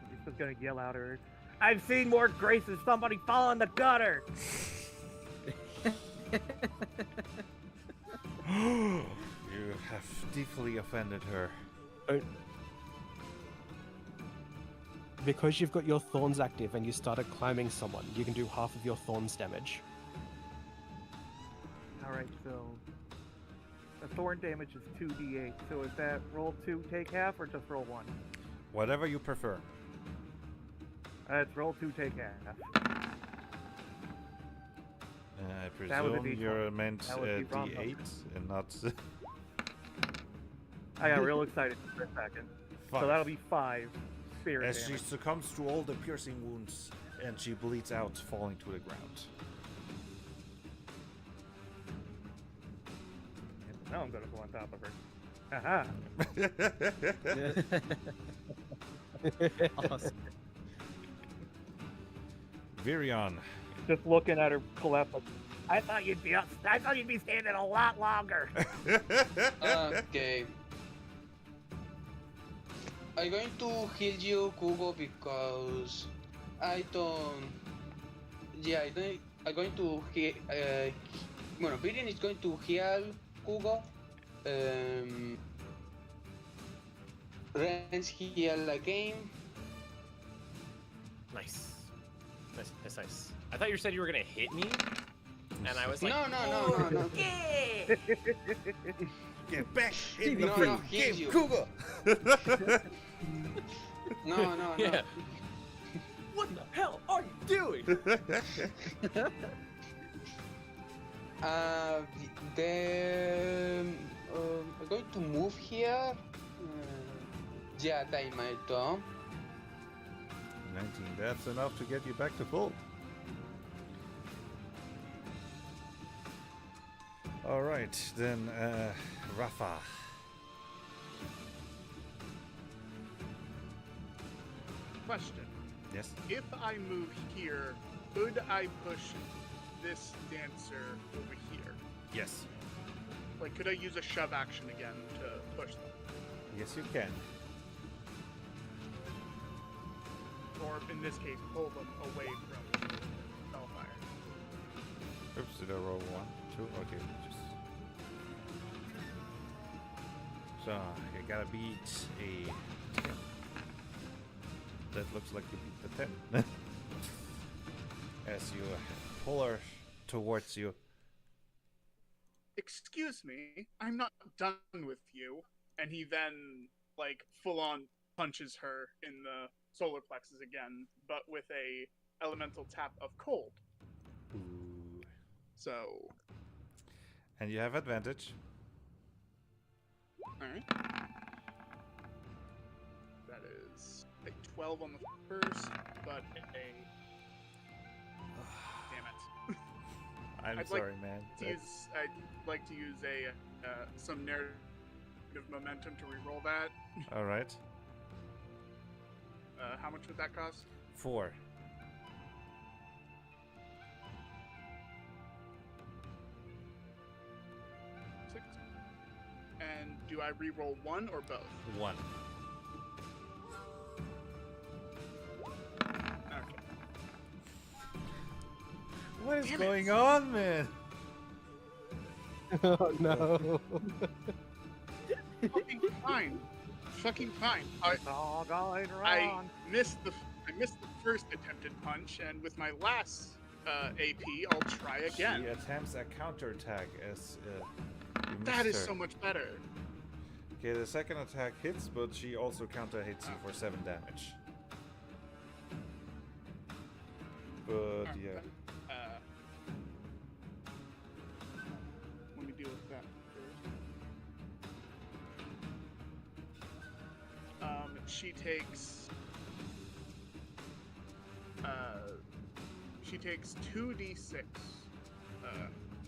He's just gonna yell out at her, "I've seen more grace than somebody fall in the gutter!" You have deeply offended her. Because you've got your thorns active and you started climbing someone, you can do half of your thorns damage. Alright, so the thorn damage is 2d8. So is that roll 2, take half, or just roll 1? Whatever you prefer. It's roll 2, take half. I That was a presume D20. you're meant That would be wrong D8 and not I got real excited for a second. 5. So that'll be 5 spirit As she damage. succumbs to all the piercing wounds and she bleeds out, falling to the ground. Now I'm gonna go on top of her. Aha! Awesome. Virion. Just looking at her collapse. Like, I thought you'd be standing a lot longer. Okay. I'm going to heal you, Kugo, because I don't. Yeah, I'm going to heal. Bueno, Viren is going to heal Kugo. Ren's heal again. Nice. Nice. I thought you said you were gonna hit me, and I was like, No. yeah. Get back in the No, free no, game, heal you. Cougar! No. Yeah. What the hell are you doing? Then I'm going to move here. Yeah, that is my turn. 19, that's enough to get you back to full. Alright, then Rafa. Question. Yes? If I move here, could I push this dancer over here? Yes. Like, could I use a shove action again to push them? Yes, you can. Or, in this case, pull them away from Hellfire? Oops, did I roll 1, 2? Okay, just... So, you gotta beat a 10. That looks like you beat the 10. As you pull her towards you. Excuse me, I'm not done with you. And he then, like, full-on punches her in the solar plexus again, but with a elemental tap of cold. Ooh. So, And you have advantage. alright. That is a 12 on the first, but a... Damn it. I'm I'd sorry, man. I'd like to use a some narrative momentum to reroll that. Alright. How much would that cost? 4. Six. And do I reroll one or both? 1. Okay. What is Damn it. going on, man? Oh no. Fucking fine. It's all going I wrong. missed the first attempted punch, and with my last AP, I'll try again. She attempts a counterattack as you That is missed her. so much better. Okay, the second attack hits, but she also counter hits you for 7 damage. But yeah, Let me deal with that first. She takes 2d6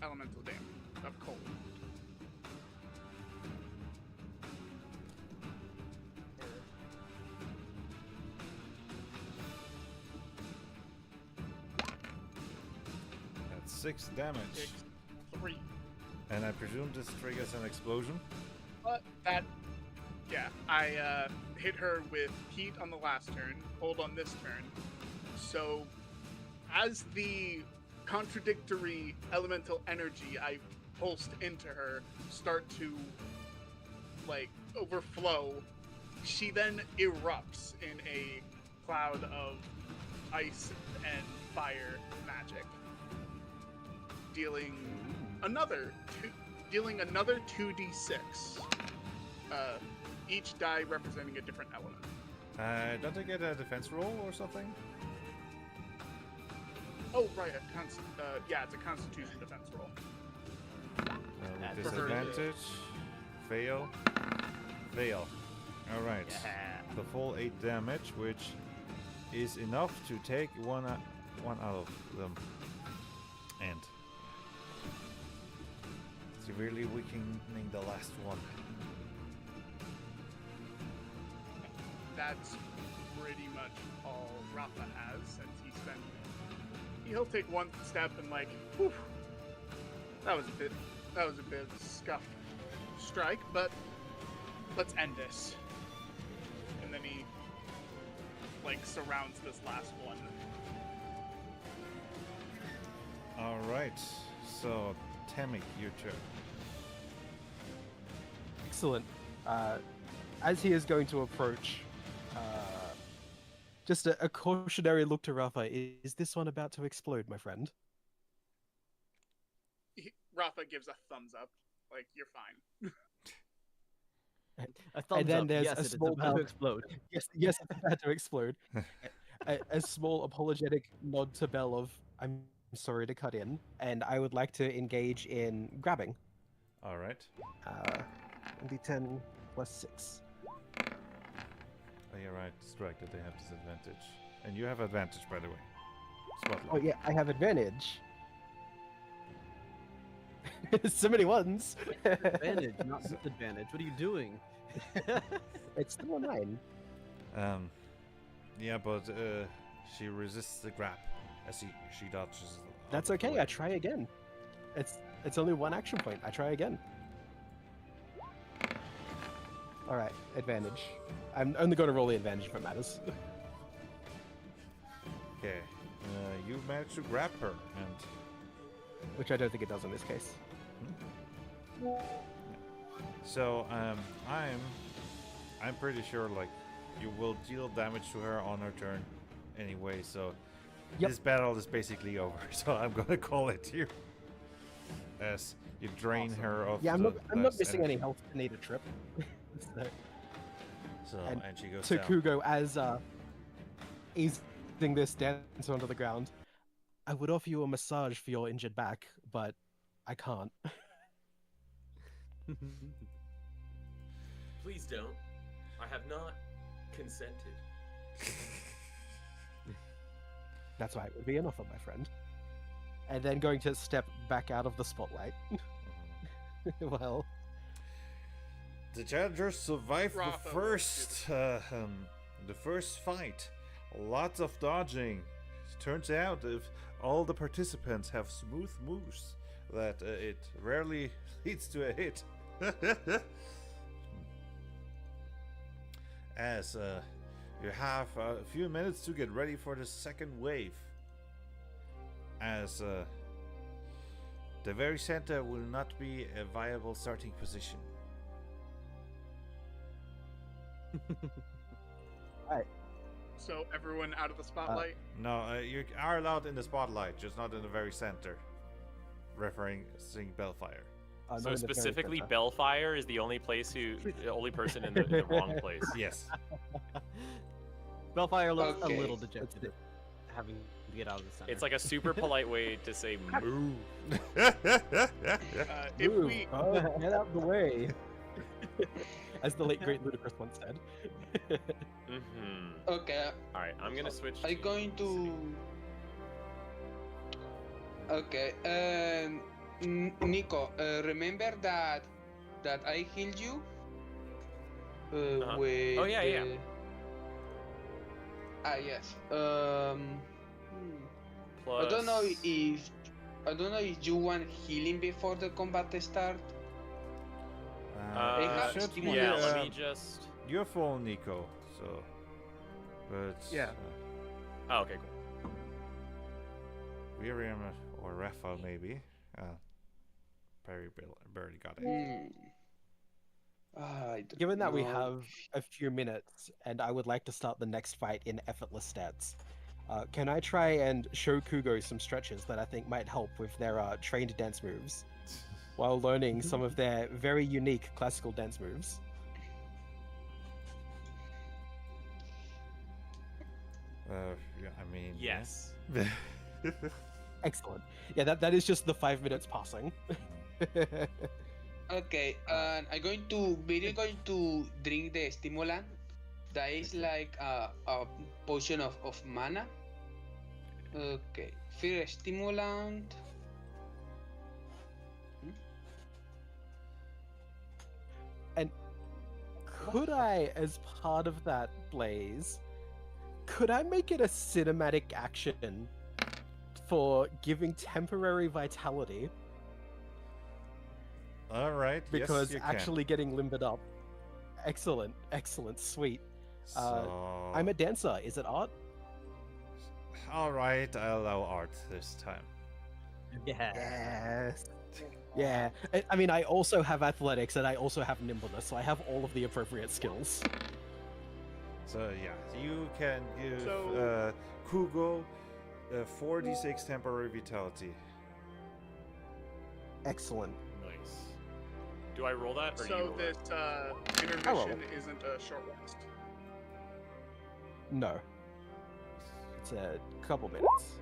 elemental damage of cold. that's 6 damage. Takes 3. And I presume this triggers an explosion? But that, yeah, I hit her with heat on the last turn, hold on this turn. So, as the contradictory elemental energy I pulsed into her start to, like, overflow, she then erupts in a cloud of ice and fire magic, dealing another 2d6. Each die representing a different element. Don't I get a defense roll or something? Oh, right, yeah, it's a Constitution defense roll. With That's disadvantage. Fail. Fail. Alright. Yeah. The full 8 damage, which is enough to take one out of them. And severely weakening the last one. That's pretty much all Rafa has since he'll take one step and like, whew, that was a bit of a scuffed strike, but let's end this. And then he like surrounds this last one. Alright. So Tamik, your turn. Excellent. As he is going to approach Just a cautionary look to Rafa. Is this one about to explode, my friend? Rafa gives a thumbs up. Like, you're fine. A thumbs then up. there's Yes, a it's small about to bell. explode. Yes, it's about to explode. A small apologetic nod to Bell of, I'm sorry to cut in, and I would like to engage in grabbing. All right. D10 plus 6. Oh, you're right. Distracted. They have disadvantage. And you have advantage, by the way. Spotlight. Oh yeah, I have advantage. So many ones. Advantage, not disadvantage. What are you doing? It's still a 9. Yeah, but she resists the grab as she dodges. That's out of the okay. way. I try again. It's only 1 action point. I try again. All right, advantage. I'm only going to roll the advantage if it matters. Okay. You managed to grab her, and Which I don't think it does in this case. so I'm pretty sure like you will deal damage to her on her turn anyway. So Yep. this battle is basically over. So I'm gonna call it here as you drain Awesome. her of. Yeah, I'm the not less missing any energy. health to need a trip. So and and she goes To down. Kugo, as easing this dancer onto the ground, I would offer you a massage for your injured back, but I can't. Please don't. I have not consented. That's why it would be an offer, my friend. And then going to step back out of the spotlight. Well, The challengers survived Rafa the first fight. Lots of dodging. Turns out if all the participants have smooth moves, that it rarely leads to a hit. As you have a few minutes to get ready for the second wave. As the very center will not be a viable starting position. So everyone out of the spotlight. No, you are allowed in the spotlight, just not in the very center. Referencing Bellfire. not So in the very specifically, center. Bellfire is the only only person in the wrong place. Yes. Bellfire looks Okay. a little dejected, having to get out of the center. It's like a super polite way to say moo. If Move. we Oh, get out of the way. As the late great Ludicrous once said. Mm-hmm. Okay, All right, I'm gonna switch. I'm going to. Okay, Nico, remember that I healed you? Uh-huh. With Oh, yeah, yeah. Yes. Plus... I don't know if you want healing before the combat start. Uh, should be, yeah, let me just. You're full, Nico. So, but Yeah. Oh, okay, cool. Miriam or Rafa maybe. Barry barely got it. I don't Given that we know. have a few minutes and I would like to start the next fight in effortless stats, can I try and show Kugo some stretches that I think might help with their trained dance moves while learning some of their very unique classical dance moves? Yeah, I mean. Yes. Yeah. Excellent. Yeah, that is just the 5 minutes passing. Okay, and we're going to drink the stimulant. That is like a potion of mana. Okay, first stimulant. Could I, as part of that, Blaze, could I make it a cinematic action for giving temporary vitality? All right. Because yes, you actually getting limbered up. Excellent, sweet. Can. I'm a dancer. Is it art? All right. I'll allow art this time. Yes. Yeah. I mean, I also have athletics and I also have nimbleness, so I have all of the appropriate skills. So yeah, you can give So- Kugo 4d6 temporary vitality. Excellent. Nice. Do I roll that, or do you So roll this that? intermission isn't a short rest. No. It's a couple minutes.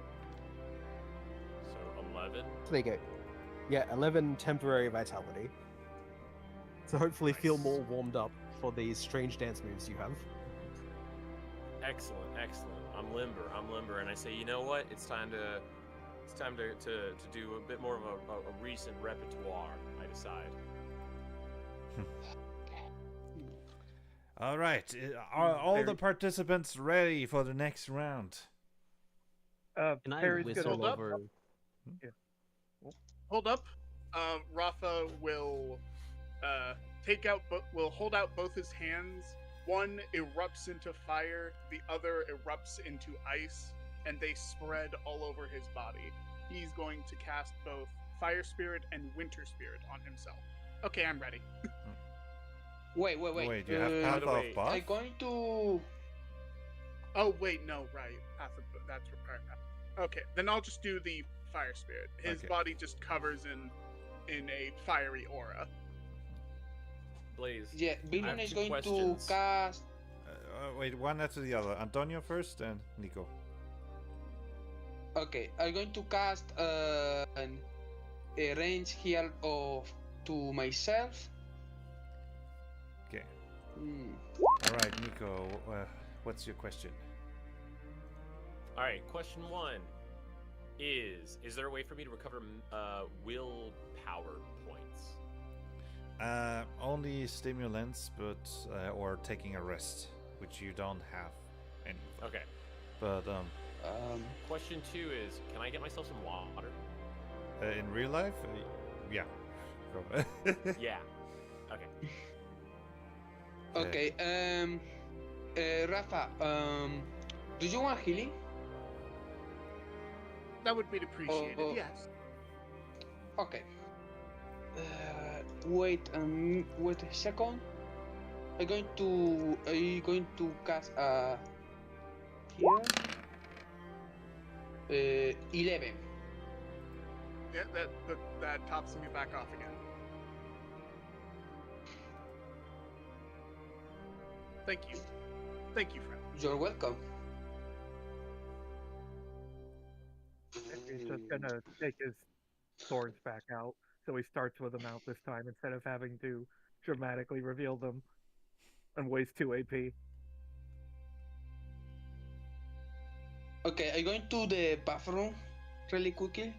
So 11. So there you go. Yeah, 11 temporary vitality. So hopefully feel Nice. more warmed up for these strange dance moves you have. Excellent, excellent. I'm limber, and I say, you know what? It's time to do a bit more of a recent repertoire. I decide. All right, are all the Very- participants ready for the next round? Can I Perry's whistle Hold up. over? Hold up. Rafa will will hold out both his hands. One erupts into fire, the other erupts into ice, and they spread all over his body. He's going to cast both Fire Spirit and Winter Spirit on himself. Okay, I'm ready. Wait. Wait, you have Uh, Path the way, of Buff? I'm going to. Oh wait, no, right. That's required. Okay, then I'll just do the Fire Spirit. His Okay. body just covers in a fiery aura. Blaze. Yeah, I Billion have is two going questions. to cast. Wait, one after the other. Antonio first, and Nico. Okay, I'm going to cast a range heal of to myself. Okay. Hmm. All right, Nico. What's your question? All right. Question 1 is there a way for me to recover willpower points? Only stimulants, but or taking a rest, which you don't have any. Okay. But Question 2 is, can I get myself some water? in real life, yeah. Go. Yeah. Okay. Okay. Rafa. Do you want healing? That would be appreciated, Oh. yes. Okay. Wait a second. I'm going to cast here. 11. Yeah, that tops me back off again. Thank you, friend. You're welcome. He's just gonna take his swords back out, so he starts with them out this time instead of having to dramatically reveal them and waste 2 AP. Okay, I'm going to the bathroom really quickly.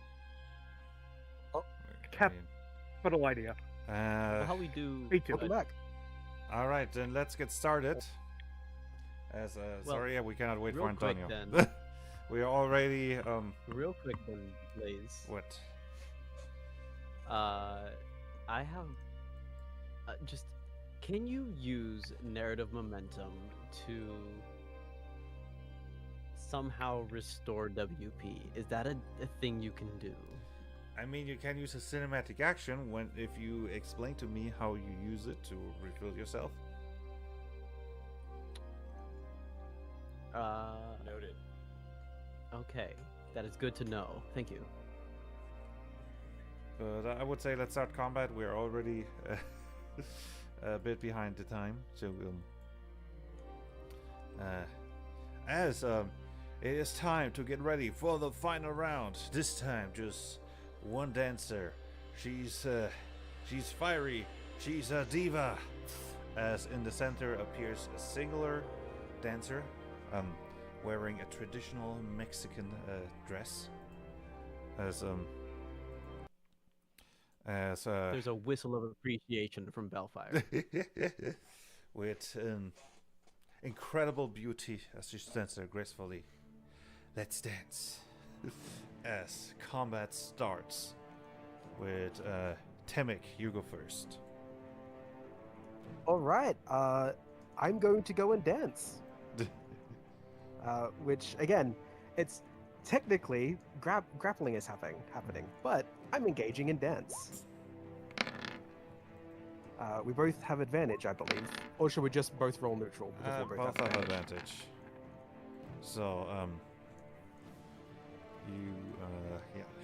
Capital idea. How we do? Me too. Welcome back. All right, then let's get started. As Well, sorry, we cannot wait for real quick Antonio. then. We are already Real quick then, Blaze. what? I have just. Can you use narrative momentum to somehow restore WP? Is that a thing you can do? I mean, you can use a cinematic action when if you explain to me how you use it to refill yourself. Noted. Okay, that is good to know. Thank you. But I would say let's start combat. We're already a bit behind the time, so as it is time to get ready for the final round. This time, just one dancer. She's fiery. She's a diva. As in the center appears a singular dancer, wearing a traditional Mexican dress. As There's a whistle of appreciation from Bellfire. with incredible beauty as she stands there gracefully. Let's dance. As combat starts with Temek, you go first. All right. I'm going to go and dance. Which again, it's technically grappling is happening, but I'm engaging in dance. We both have advantage, I believe. Or should we just both roll neutral? Because we Both have advantage. So,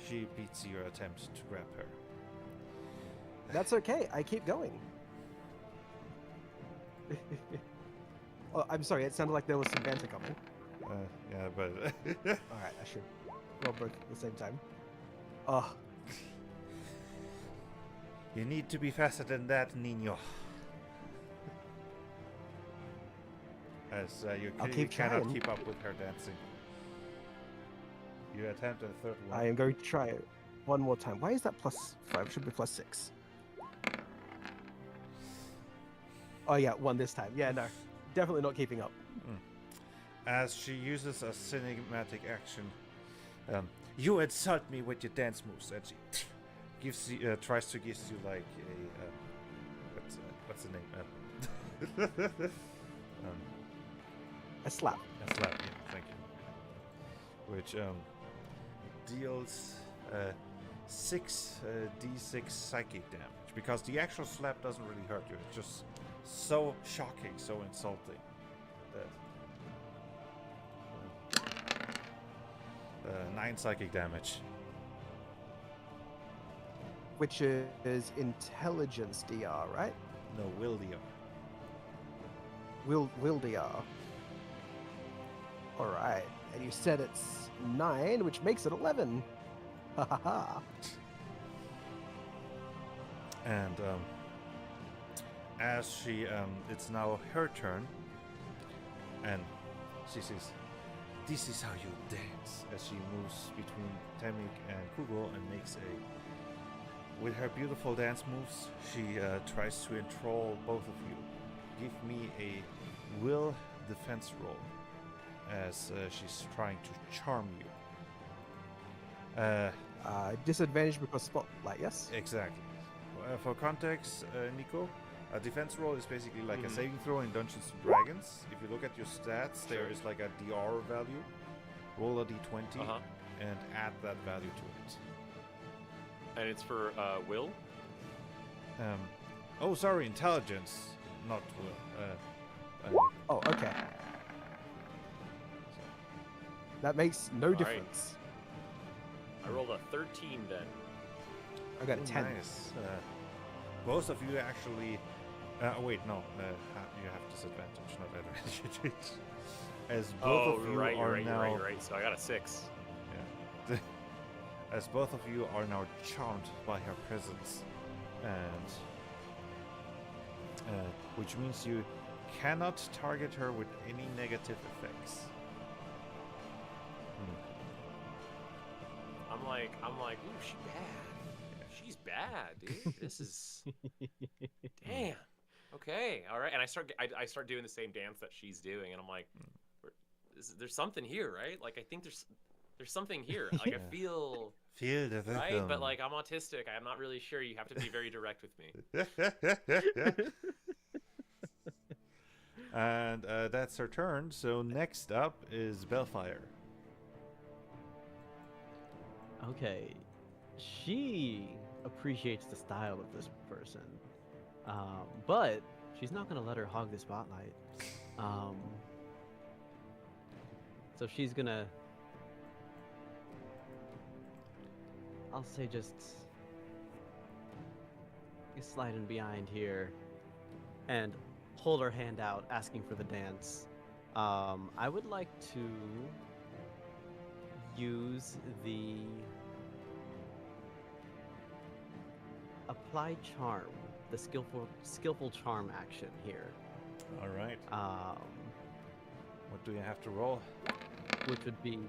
she beats your attempt to grab her. That's okay. I keep going. Oh, I'm sorry. It sounded like there was some banter coming. Yeah, but All right, I should roll both at the same time. Oh, you need to be faster than that, Nino. As you I'll clearly keep cannot trying. keep up with her dancing. You attempt a third one. I am going to try it one more time. Why is that +5? It should be +6. Oh yeah, 1 this time. Yeah, no, definitely not keeping up. As she uses a cinematic action, you insult me with your dance moves, and she gives you, tries to give you like a what's the name? A slap. A slap. Yeah, thank you. Which deals 6d6 psychic damage, because the actual slap doesn't really hurt you. It's just so shocking, so insulting that 9 psychic damage. Which is intelligence DR, right? No, will DR. Will DR. All right, and you said it's 9, which makes it 11. Ha ha ha. And as she, it's now her turn, and she says, "This is how you dance." As she moves between Temik and Kugo and makes with her beautiful dance moves, she tries to enthrall both of you. Give me a will defense roll, as she's trying to charm you. Disadvantage because spotlight, yes? Exactly. For context, Nico, a defense roll is basically like a saving throw in Dungeons and Dragons. If you look at your stats, there is like a DR value. Roll a d20 and add that value to it. And it's for will? Oh, sorry, intelligence, not will. Oh, okay. That makes no All right. difference. I rolled a 13 then. I got a 10. Nice. Both of you actually. Wait, no. You have disadvantage, not advantage. As both of you right, are you're now. right, you're right. So I got a 6. Yeah. As both of you are now charmed by her presence, and which means you cannot target her with any negative effects. I'm like, ooh, she's bad. She's bad, dude. This is damn. Okay, all right. And I start doing the same dance that she's doing, and I'm like, there's something here, right? Like I think there's something here. Like I feel the right, but like I'm autistic. I'm not really sure. You have to be very direct with me. And that's her turn. So next up is Bellfire. Okay, she appreciates the style of this person, but she's not gonna let her hog the spotlight. So she's gonna, I'll say, just slide in behind here and hold her hand out, asking for the dance. I would like to use the apply charm, the skillful charm action here. All right. What do you have to roll? Which would be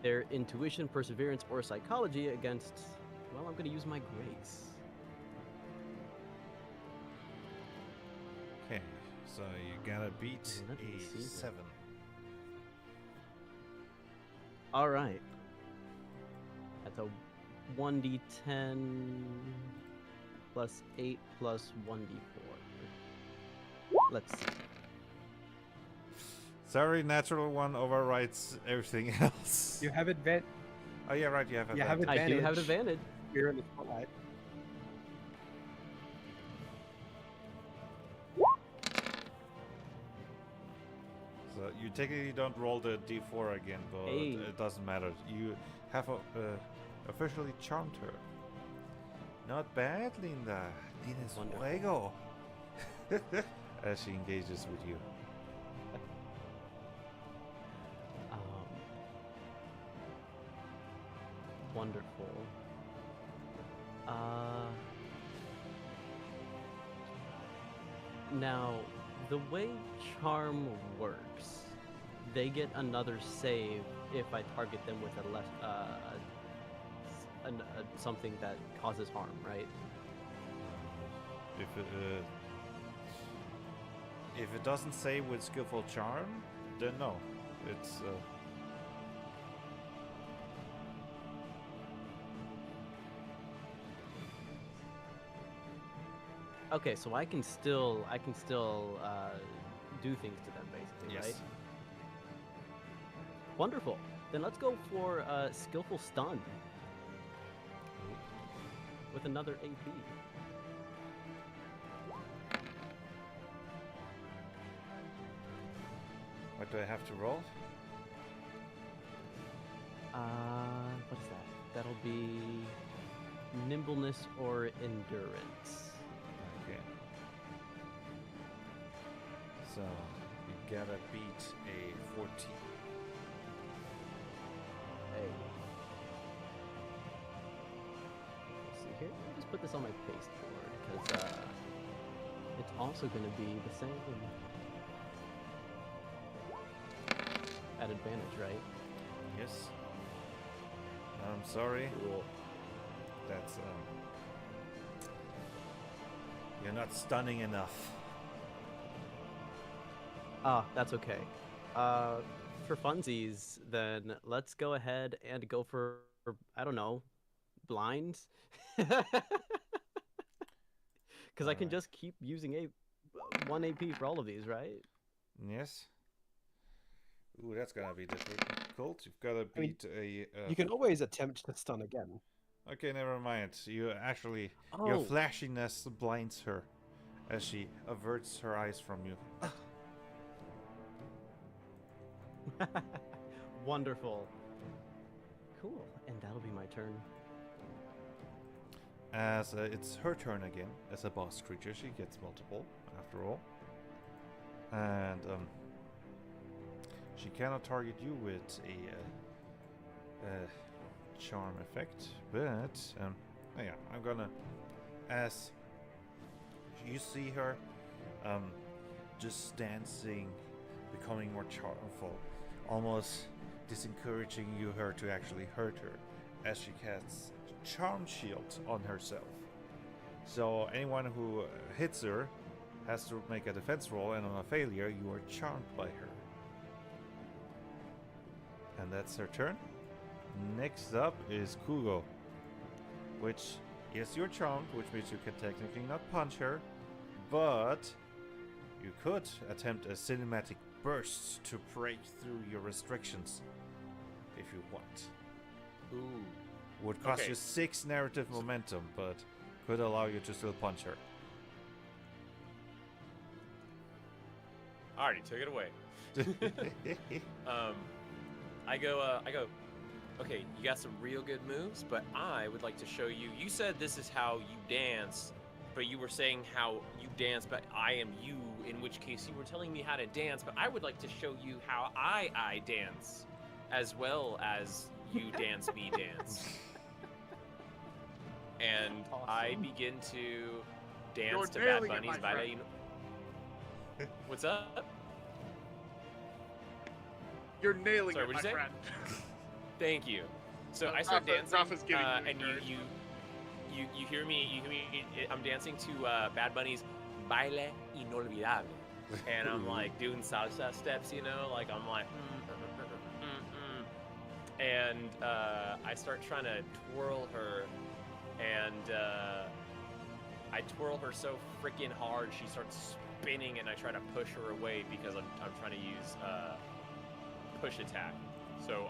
their intuition, perseverance, or psychology against. Well, I'm going to use my grace. Okay, so you gotta beat Let me see a that. 7. All right. That's a 1d10 plus 8 plus 1d4. Let's see. Sorry, natural one overwrites everything else. You have advantage. Oh yeah, right. You have You have advantage. I do have Advantage. advantage. disappear in the spotlight. So you technically don't roll the d4 again, but Hey. it doesn't matter. You have officially charmed her. Not bad, Linda. Tienes Wonderful. fuego. As she engages with you. Wonderful. Now, the way charm works, they get another save if I target them with a less something that causes harm, right? If it doesn't say with skillful charm, then no. It's Okay, so I can still do things to them, basically, yes. right? Wonderful. Then let's go for skillful stun with another AP. What do I have to roll? What is that? That'll be nimbleness or endurance. Okay. So you gotta beat a 14. Hey. Let's see here. Let me just put this on my pasteboard because it's also going to be the same at advantage, right? Yes. I'm sorry. Cool. That's you're not stunning enough. That's okay. For funsies, then let's go ahead and go for I don't know, blind, because I can Alright. just keep using 1 AP for all of these, right? Yes. Ooh, that's gonna be difficult. You've gotta I mean, beat a. You can always attempt to stun again. Okay, never mind. You actually, your Oh. flashiness blinds her as she averts her eyes from you. Wonderful. Cool. And that'll be my turn. As it's her turn again, as a boss creature, she gets multiple after all, and she cannot target you with a charm effect, but yeah, I'm gonna, as you see her just dancing, becoming more charmful, almost disencouraging her to actually hurt her, as she casts Charm Shield on herself. So anyone who hits her has to make a defense roll, and on a failure, you are charmed by her. And that's her turn. Next up is Kugo, which, yes, you're charmed, which means you can technically not punch her, but you could attempt a cinematic burst to break through your restrictions if you want. Ooh. Would cost Okay. you 6 narrative momentum, but could allow you to still punch her. I already took it away. I go, okay, you got some real good moves, but I would like to show you. You said this is how you dance, but you were saying how you dance, but I am you, in which case you were telling me how to dance, but I would like to show you how I dance, as well as you dance me dance. And I Awesome. begin to dance You're to Bad nailing it, Bunny's my Ballet. What's up? You're nailing Sorry, it, my what'd you say? friend. Thank you. So I start dancing, Rafa's giving you and encouragement. you hear me. I'm dancing to Bad Bunny's Baile Inolvidable, and I'm like doing salsa steps, you know, like I'm like, and I start trying to twirl her, and I twirl her so freaking hard she starts spinning, and I try to push her away because I'm trying to use push attack. So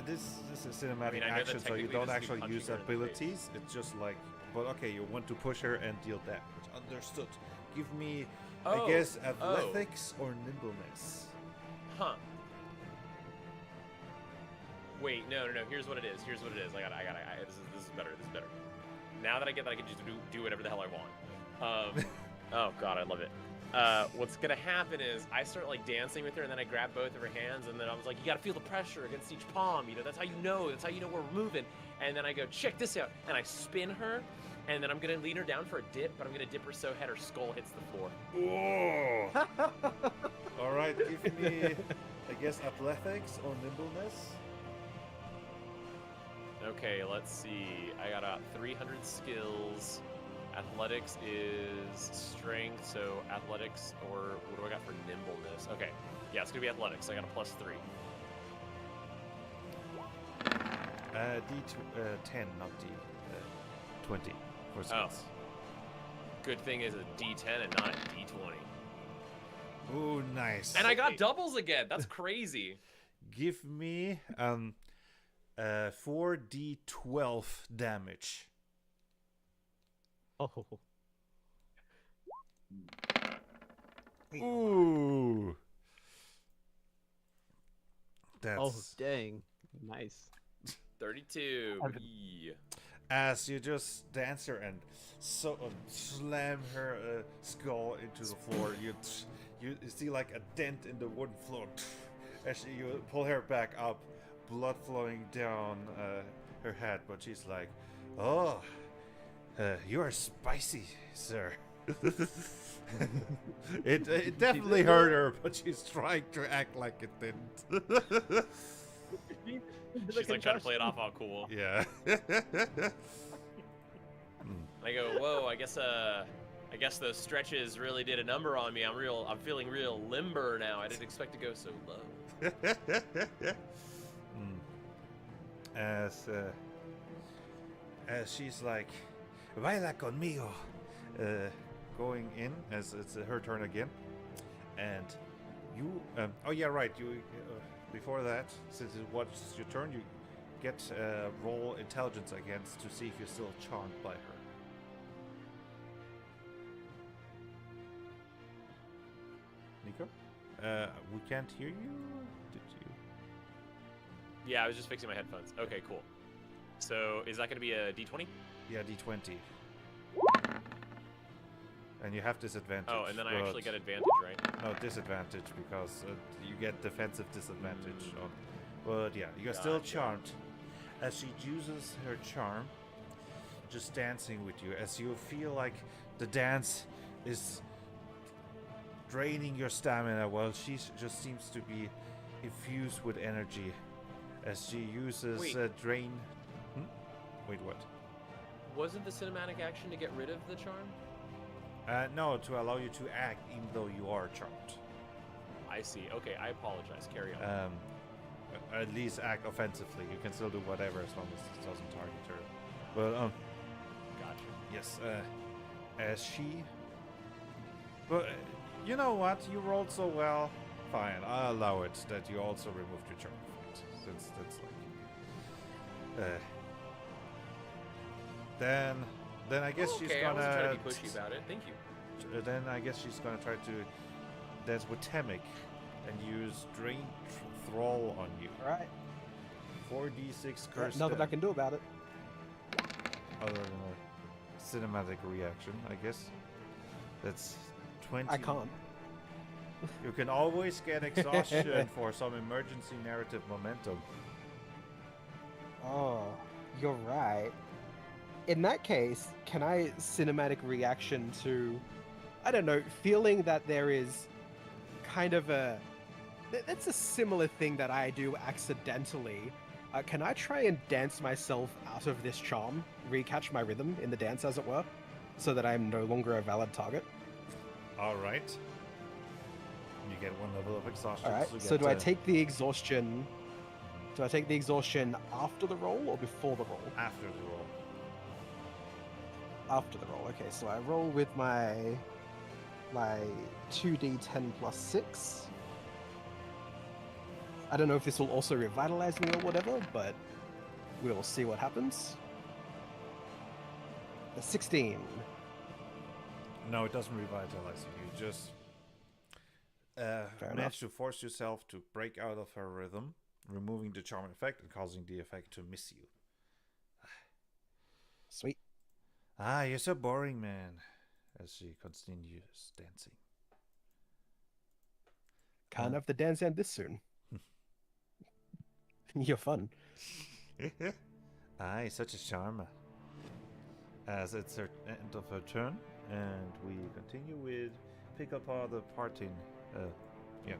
This is a cinematic I know that action, so you technically don't this is me actually punching use her in the face. abilities. It's just like, but okay, you want to push her and deal damage. Understood. Give me, I Oh, guess, athletics or nimbleness. Huh. Wait, no. Here's what it is. This is better. Now that I get that I can just do whatever the hell I want. Oh god, I love it. What's gonna happen is I start like dancing with her, and then I grab both of her hands, and then I was like, you gotta feel the pressure against each palm. You know, that's how you know. That's how you know we're moving. And then I go, check this out, and I spin her, and then I'm gonna lean her down for a dip, but I'm gonna dip her so head her skull hits the floor. Oh. All right, give me, I guess, athletics or nimbleness. Okay, let's see. I got 300 skills. Athletics is strength, so athletics, or what do I got for nimbleness? Okay, yeah, it's gonna be athletics. I got a +3. D10, not D20 for skills. Good thing is a D10 and not a D20. Oh, nice. And I got doubles again. That's crazy. Give me 4d12 damage. Oh. Ooh. That's Oh, dang. Nice. 32. Okay. Yeah. as you just dance her and slam her skull into the floor. You see like a dent in the wooden floor. As you pull her back up, blood flowing down her head, but she's like, "Oh, you are spicy, sir." it definitely hurt her, but she's trying to act like it didn't. She's like trying to play it off all cool. Yeah. I go, whoa, I guess those stretches really did a number on me. I'm feeling real limber now. I didn't expect to go so low. As she's like, "Baila conmigo," going in as it's her turn again, and you. Oh yeah, right. You before that, since it was your turn, you get roll intelligence against to see if you're still charmed by her. Nico, we can't hear you. Did you? Yeah, I was just fixing my headphones. Okay, cool. So is that going to be a D20? Yeah, D20. And you have disadvantage. Oh, and then I actually but- get advantage, right? No, disadvantage because you get defensive disadvantage on. But yeah, you're still Gotcha. charmed. As she uses her charm, just dancing with you, as you feel like the dance is draining your stamina, while she just seems to be infused with energy. As she uses Wait. drain. Wait, what? Wasn't the cinematic action to get rid of the charm? No, to allow you to act even though you are charmed. I see. Okay, I apologize. Carry on. At least act offensively. You can still do whatever as long as it doesn't target her. But Gotcha. yes, as she. But you know what? You rolled so well. Fine, I'll allow it that you also removed your charm from it. Since that's like. Then I guess she's okay, gonna. I wasn't trying to be pushy about it. Thank you. Then I guess she's gonna try to dance with Temic and use Drain Thrall on you. All right. 4d6 curse. Nothing I can do about it. Other than a cinematic reaction, I guess. That's 20. I can't. You can always get exhaustion for some emergency narrative momentum. Oh, you're right. In that case, can I cinematic reaction to, I don't know, feeling that there is kind of a, that's a similar thing that I do accidentally. Can I try and dance myself out of this charm, recatch my rhythm in the dance as it were, so that I'm no longer a valid target? All right. You get one level of exhaustion. All right. you So get, do I take the exhaustion? Do I take the exhaustion after the roll or before the roll? after the roll? After the roll. Okay, so I roll with my 2d10 plus 6. I don't know if this will also revitalize me or whatever, but we'll see what happens. A 16. No, it doesn't revitalize you. You just manage enough. to force yourself to break out of her rhythm, removing the charm effect and causing the effect to miss you. Sweet. Ah, you're so boring, man. As she continues dancing. Can't have the dance end this soon. You're fun. Aye, such a charmer. As it's her end of her turn, and we continue with pick up all the parting. Yeah.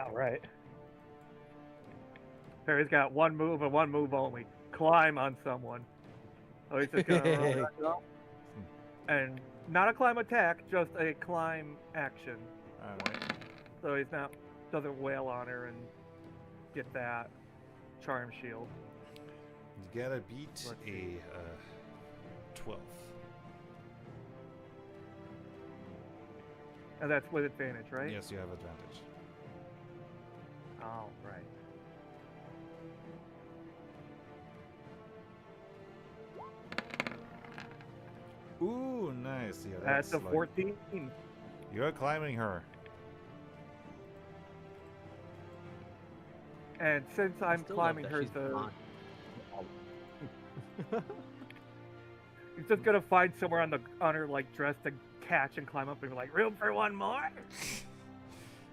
All right. Perry's got one move and one move only. Climb on someone. So he's just gonna roll that up. And not a climb attack, just a climb action. Alright. So he's not doesn't wail on her and get that charm shield. You gotta beat Let's a see. 12. And that's with advantage, right? Yes, you have advantage. All right. Ooh, nice. Yeah, That's a like- 14. You're climbing her. And since I I'm still love climbing that her, she's blonde. he's just gonna find somewhere on her like dress to catch and climb up and be like, room for one more.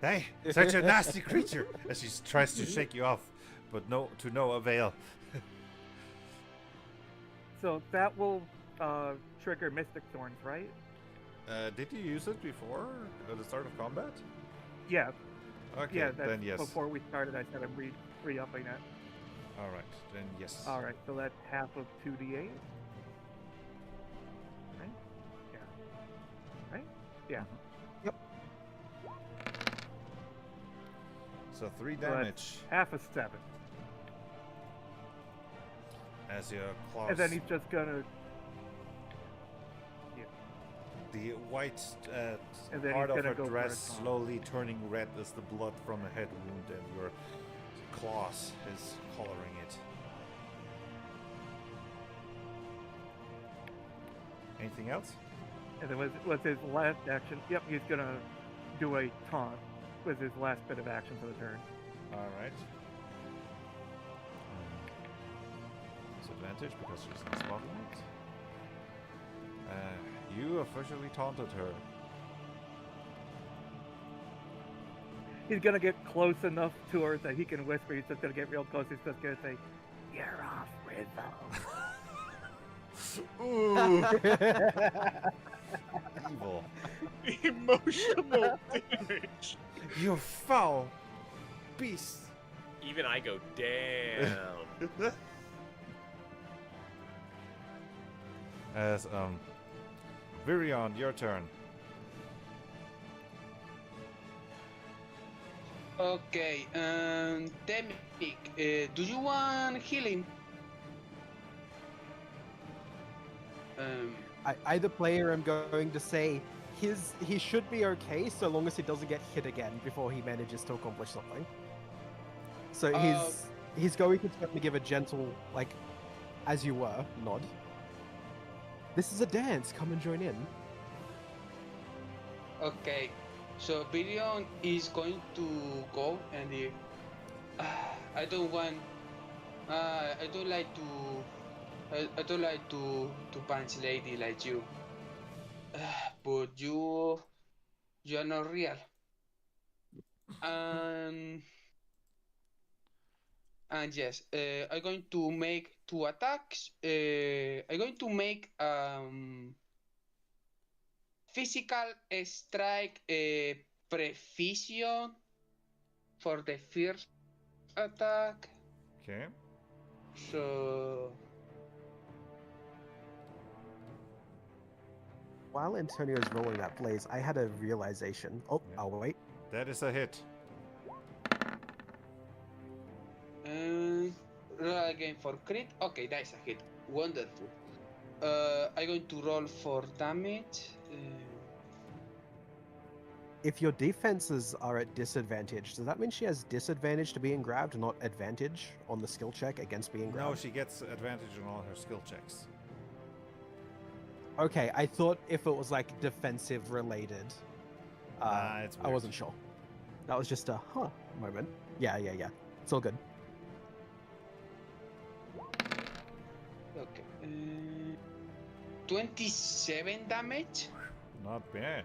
Hey, such a nasty creature! As she tries to shake you off, but to no avail. So that will trigger Mystic Thorns, right? Did you use it before at the start of combat? Yeah. Okay, Yeah. That's then yes. Before we started, I said I'm re-upping it. All right, then yes. All right. So that's half of 2d8. Right? Yeah. Right? Yeah. So 3 So that's damage half of 7. as your claws. And then he's just gonna. The white And then part he's of her gonna go for dress a taunt. slowly turning red as the blood from a head wound, and your claws is coloring it. Anything else? And then with his last action, yep, he's gonna do a taunt with his last bit of action for the turn. All right. Disadvantage because she's in the spotlight. You officially taunted her. He's gonna get close enough to her that he can whisper. He's just gonna get real close. He's just gonna say, "You're off rhythm." Ooh, evil. Emotional damage. You foul beast. Even I go, damn. As Virion, your turn. Okay, Demik, do you want healing? I the player am going to say he should be okay so long as he doesn't get hit again before he manages to accomplish something. So he's going to certainly give a gentle, like, as you were, nod. This is a dance, come and join in. Okay, so Virion is going to go and I don't want, I don't like to punch lady like you. But you are not real. And yes, I'm going to make 2 attacks. I'm going to make physical strike precision for the first attack. Okay. So While Antonio's rolling that blaze, I had a realization. Oh, Yeah. I'll wait. That is a hit. roll again for crit. Okay, that is a hit. Wonderful. I'm going to roll for damage. if your defenses are at disadvantage, does that mean she has disadvantage to being grabbed, not advantage on the skill check against being grabbed? No, she gets advantage on all her skill checks. Okay, I thought if it was like defensive related. Nah, it's I weird. wasn't sure. That was just a moment. Yeah. It's all good. Okay. 27 damage. Not bad.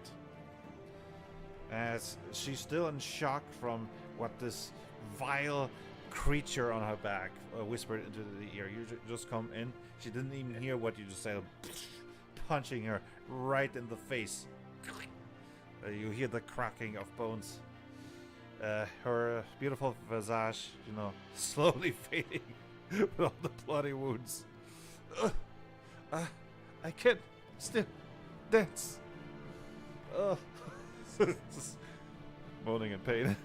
As she's still in shock from what this vile creature on her back whispered into the ear. You just come in. She didn't even hear what you just said. Punching her right in the face. You hear the cracking of bones. Her beautiful visage, slowly fading with all the bloody wounds. I can't still dance. Just moaning in pain.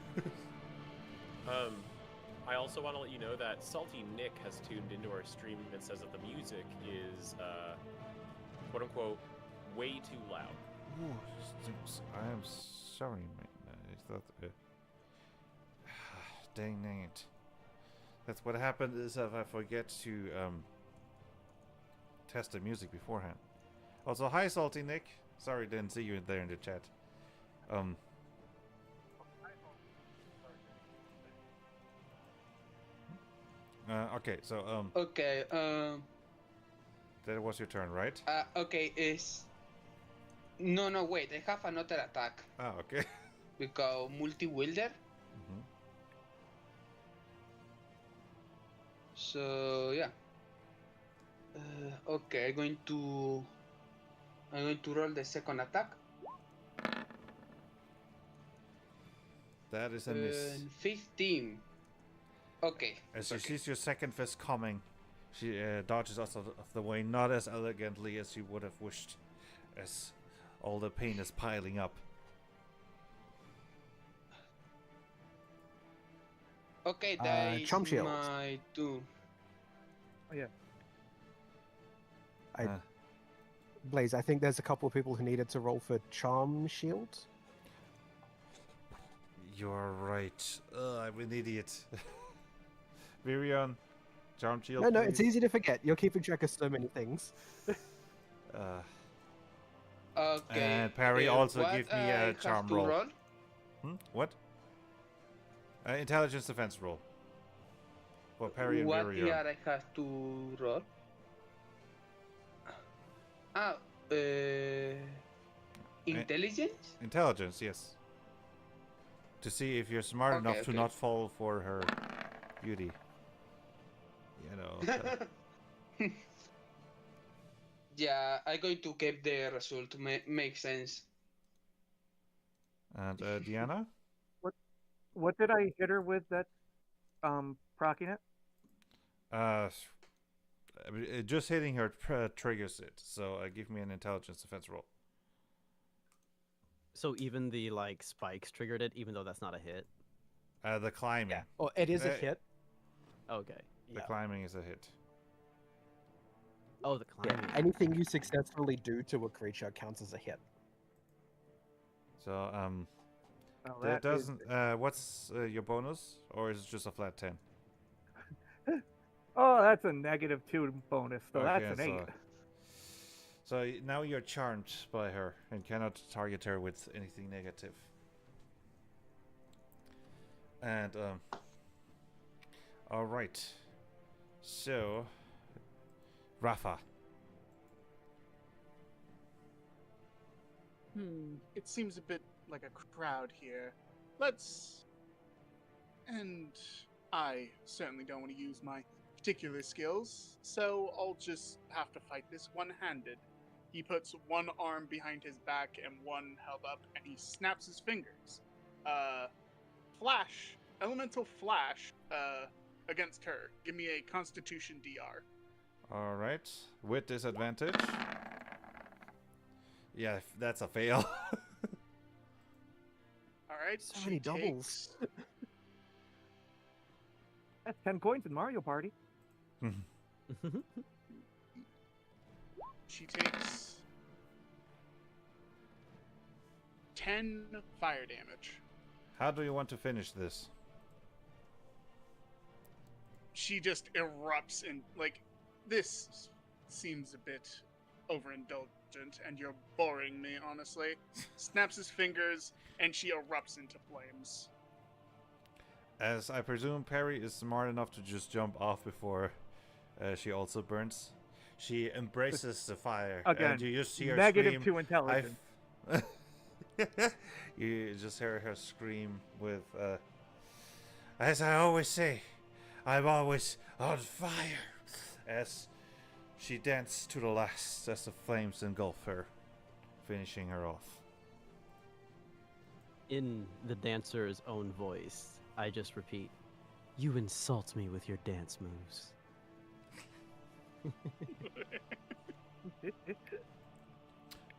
I also want to let you know that Salty Nick has tuned into our stream and says that the music is, quote unquote, way too loud. Ooh, I am sorry, mate. I thought. Dang it. That's what happened is if I forget to test the music beforehand. Also, hi, Salty Nick. Sorry, didn't see you there in the chat. Okay, so Okay. that was your turn, right? Okay. No. Wait. I have another attack Ah, okay. because multi-wielder. Mm-hmm. So yeah. Okay. I'm going to roll the second attack. That is a miss. 15. Okay. As she okay. sees your second fist coming, she dodges out of the way, not as elegantly as you would have wished, as all the pain is piling up. Okay, that's Charm shield. my turn. Oh, yeah. Blaze, I think there's a couple of people who needed to roll for charm shield. You're right. I'm an idiot. Virion, charm shield. No, please. it's easy to forget. You're keeping track of so many things. Okay. And Parry also what give me I a have charm to roll. What? Intelligence defense roll. For Parry and What Virion. year I have to roll? Intelligence? Intelligence, yes. To see if you're smart Okay, enough to okay. not fall for her beauty. Yeah, I'm going to keep the result. Make sense. And Deanna? What did I hit her with that procking it? Just hitting her triggers it. So give me an intelligence defense roll. So even the spikes triggered it, even though that's not a hit. The climbing. Yeah. Oh, it is a hit. Okay. The climbing is a hit. Oh, the Yeah. climbing. Anything you successfully do to a creature counts as a hit. So Oh, that that is- doesn't. What's your bonus, or is it just a flat 10? Oh, that's a -2 bonus, so that's an 8. So now you're charmed by her and cannot target her with anything negative. And all right. So, Rafa. It seems a bit like a crowd here. And I certainly don't want to use my particular skills, so I'll just have to fight this one-handed. He puts one arm behind his back and one held up, and he snaps his fingers. Flash, elemental flash, against her. Give me a Constitution DR. All right, with disadvantage. Yeah, that's a fail. All right. So many doubles. That's 10 coins in Mario Party. She takes 10 fire damage. How do you want to finish this? She just erupts in, like, this seems a bit overindulgent, and you're boring me, honestly. Snaps his fingers, and she erupts into flames. As I presume Perry is smart enough to just jump off before she also burns. She embraces the fire, Again, and you just hear her negative scream. 2 intelligence. You just hear her scream with, as I always say, I'm always on fire. As she dances to the last as the flames engulf her, finishing her off. In the dancer's own voice, I just repeat, "You insult me with your dance moves."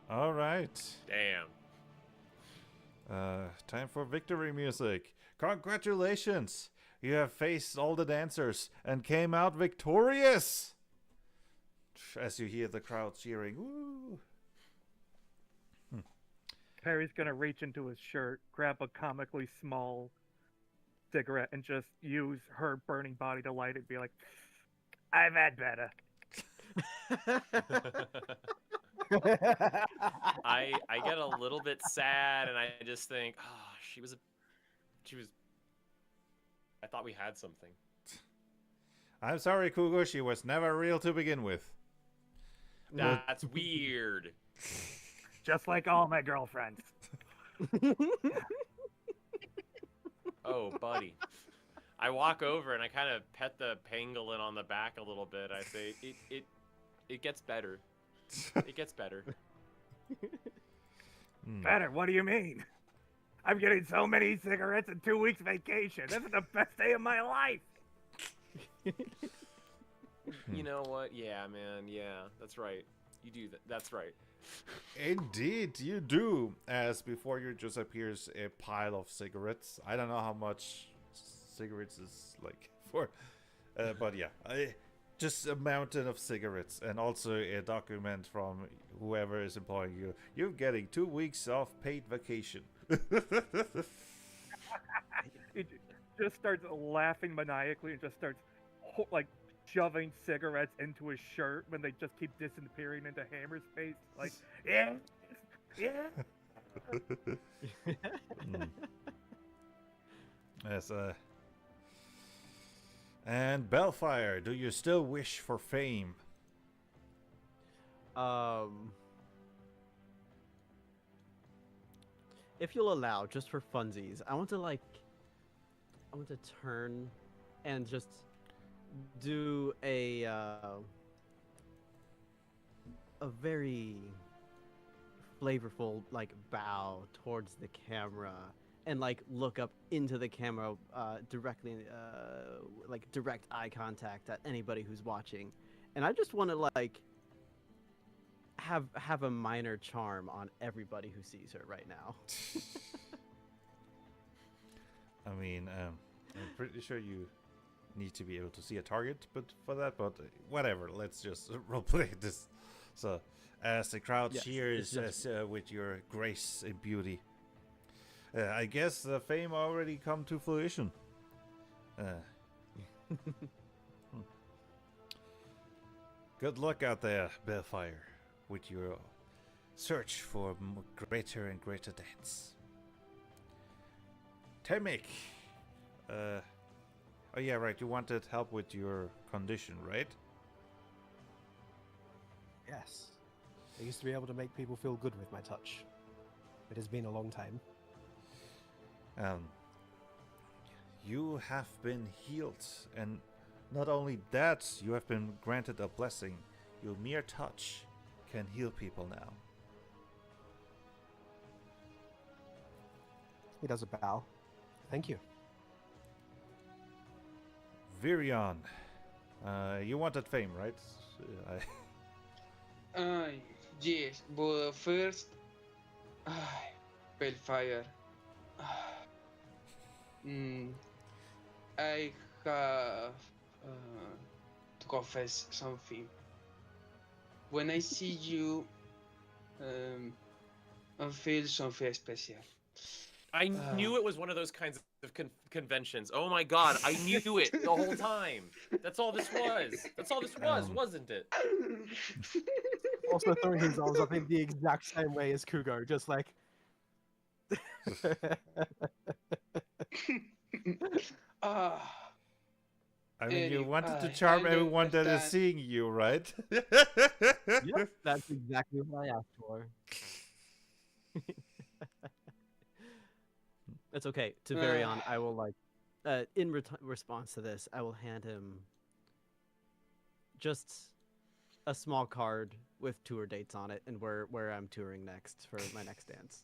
All right. Damn. Time for victory music. Congratulations! You have faced all the dancers and came out victorious! As you hear the crowd cheering, woo! Perry's gonna reach into his shirt, grab a comically small cigarette, and just use her burning body to light it and be like, I've had better. I get a little bit sad, and I just think, oh, she was. I thought we had something. I'm sorry, Kugo, she was never real to begin with. That's weird. Just like all my girlfriends. Oh, buddy. I walk over and I kind of pet the pangolin on the back a little bit. I say, it gets better. It gets better. Better? What do you mean? I'm getting so many cigarettes and 2 weeks vacation. This is the best day of my life. You know what? Yeah, man. Yeah, that's right. You do that. That's right. Indeed, you do. As before you just appears a pile of cigarettes. I don't know how much cigarettes is like for, but yeah, just a mountain of cigarettes, and also a document from whoever is employing you. You're getting 2 weeks of paid vacation. He just starts laughing maniacally and just starts like shoving cigarettes into his shirt when they just keep disappearing into Hammer's face. Like, yeah, yeah. Yes, and Bellfire, do you still wish for fame? If you'll allow, just for funsies, I want to turn and just do a very flavorful bow towards the camera and look up into the camera directly, direct eye contact at anybody who's watching, and I just want to have a minor charm on everybody who sees her right now. I mean, I'm pretty sure you need to be able to see a target, but whatever. Let's just roleplay this. So, as the crowd cheers with your grace and beauty, I guess the fame already come to fruition. Good luck out there, Bellfire, with your search for greater and greater dance. Temek, oh yeah, right, you wanted help with your condition, right? Yes. I used to be able to make people feel good with my touch. It has been a long time. You have been healed, and not only that, you have been granted a blessing. Your mere touch can heal people now. He does a bow. Thank you. Virion, you wanted fame, right? Yes, but first, Bellfire. I have to confess something. When I see you and feel something special. I knew it was one of those kinds of conventions. Oh my god, I knew it the whole time. That's all this was. That's all this was, wasn't it? Also throwing his arms up in the exact same way as Kugo, just like. Ah, I mean, you Eric, wanted to I charm everyone that is understand. seeing you, right? Yep, that's exactly what I asked for. It's okay. To Varion, I will in response to this, I will hand him just a small card with tour dates on it and where I'm touring next for my next dance.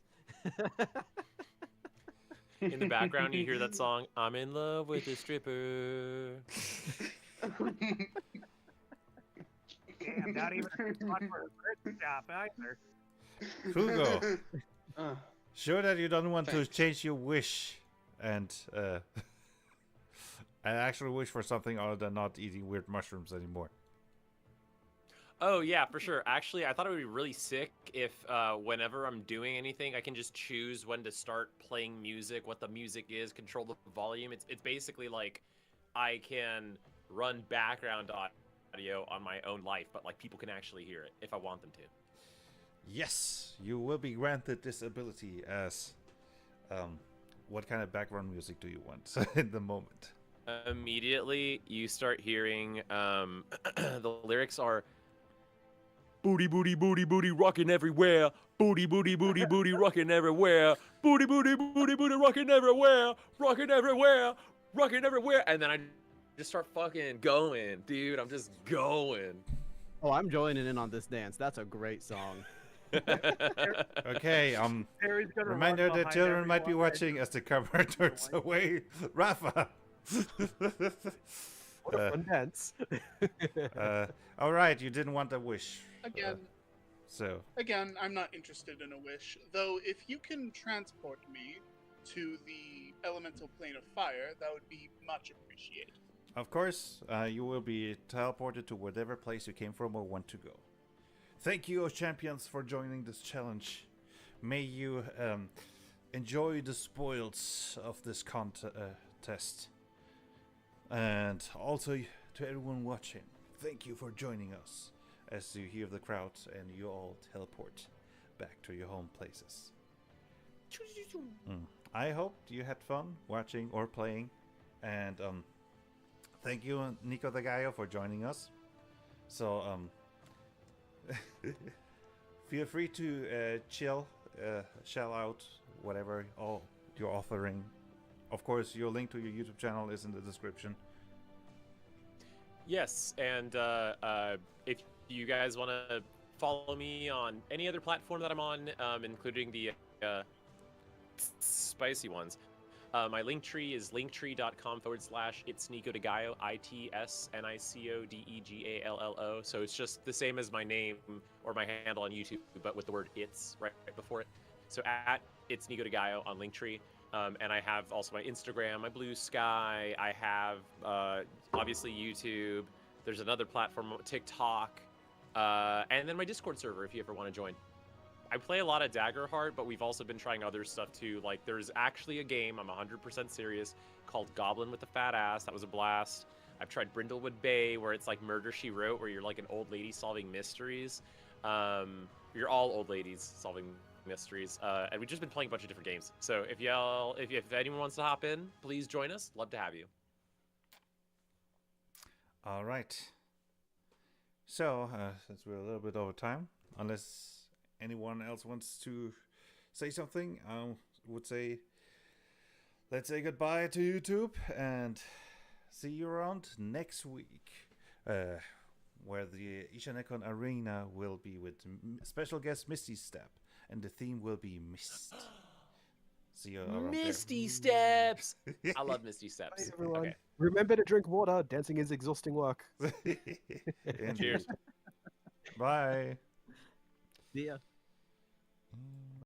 In the background, you hear that song, I'm in love with a stripper. Damn, not even a spot for a bird shop either. Hugo, Ah, sure that you don't want to Thanks. change your wish and and actually wish for something other than not eating weird mushrooms anymore. Oh yeah, for sure. Actually, I thought it would be really sick if whenever I'm doing anything, I can just choose when to start playing music, what the music is, control the volume. It's basically like I can run background audio on my own life, but like people can actually hear it if I want them to. Yes, you will be granted this ability as what kind of background music do you want in the moment? Immediately, you start hearing the lyrics are booty, booty, booty, booty, rocking everywhere. Booty, booty, booty, booty, rocking everywhere. Booty, booty, booty, booty, rocking everywhere. Rocking everywhere. Rocking everywhere. And then I just start fucking going, dude. I'm just going. Oh, I'm joining in on this dance. That's a great song. Okay, Harry's gonna run reminder that behind children might be everyone watching as the camera turns away. Rafa! What a fun dance. Alright, you didn't want a wish. So, Again, I'm not interested in a wish, though if you can transport me to the elemental plane of fire, that would be much appreciated. of course, you will be teleported to whatever place you came from or want to go. Thank you, champions, for joining this challenge. May you enjoy the spoils of this contest. And also to everyone watching, thank you for joining us as you hear the crowd and you all teleport back to your home places. I hope you had fun watching or playing. And thank you, Nico the Gaio, for joining us. So, feel free to shell out whatever all you're offering. Of course, your link to your YouTube channel is in the description. Yes, and if you guys want to follow me on any other platform that I'm on, including the spicy ones, my link tree is linktree.com/itsnicodegallO, ITSNICODEGALLO. So it's just the same as my name or my handle on YouTube, but with the word "it's" right before it. So at It's Nico de Gallo on Linktree. And I have also my Instagram, my Blue Sky. I have obviously YouTube. There's another platform, TikTok, and then my Discord server if you ever want to join. I play a lot of Daggerheart, but we've also been trying other stuff too. Like there's actually a game, I'm 100% serious, called Goblin with the Fat Ass. That was a blast. I've tried Brindlewood Bay, where it's like Murder, She Wrote, where you're like an old lady solving mysteries. You're all old ladies solving mysteries, and we've just been playing a bunch of different games. So if anyone wants to hop in, please join us. Love to have you. All right. So, since we're a little bit over time, unless anyone else wants to say something, I would say let's say goodbye to YouTube and see you around next week, where the Ishanekon Arena will be with special guest Misty Step, and the theme will be Mist. See you around Misty Steps. I love Misty Steps. Bye, everyone. Okay. Remember to drink water. Dancing is exhausting work. there. Cheers. Bye. See ya.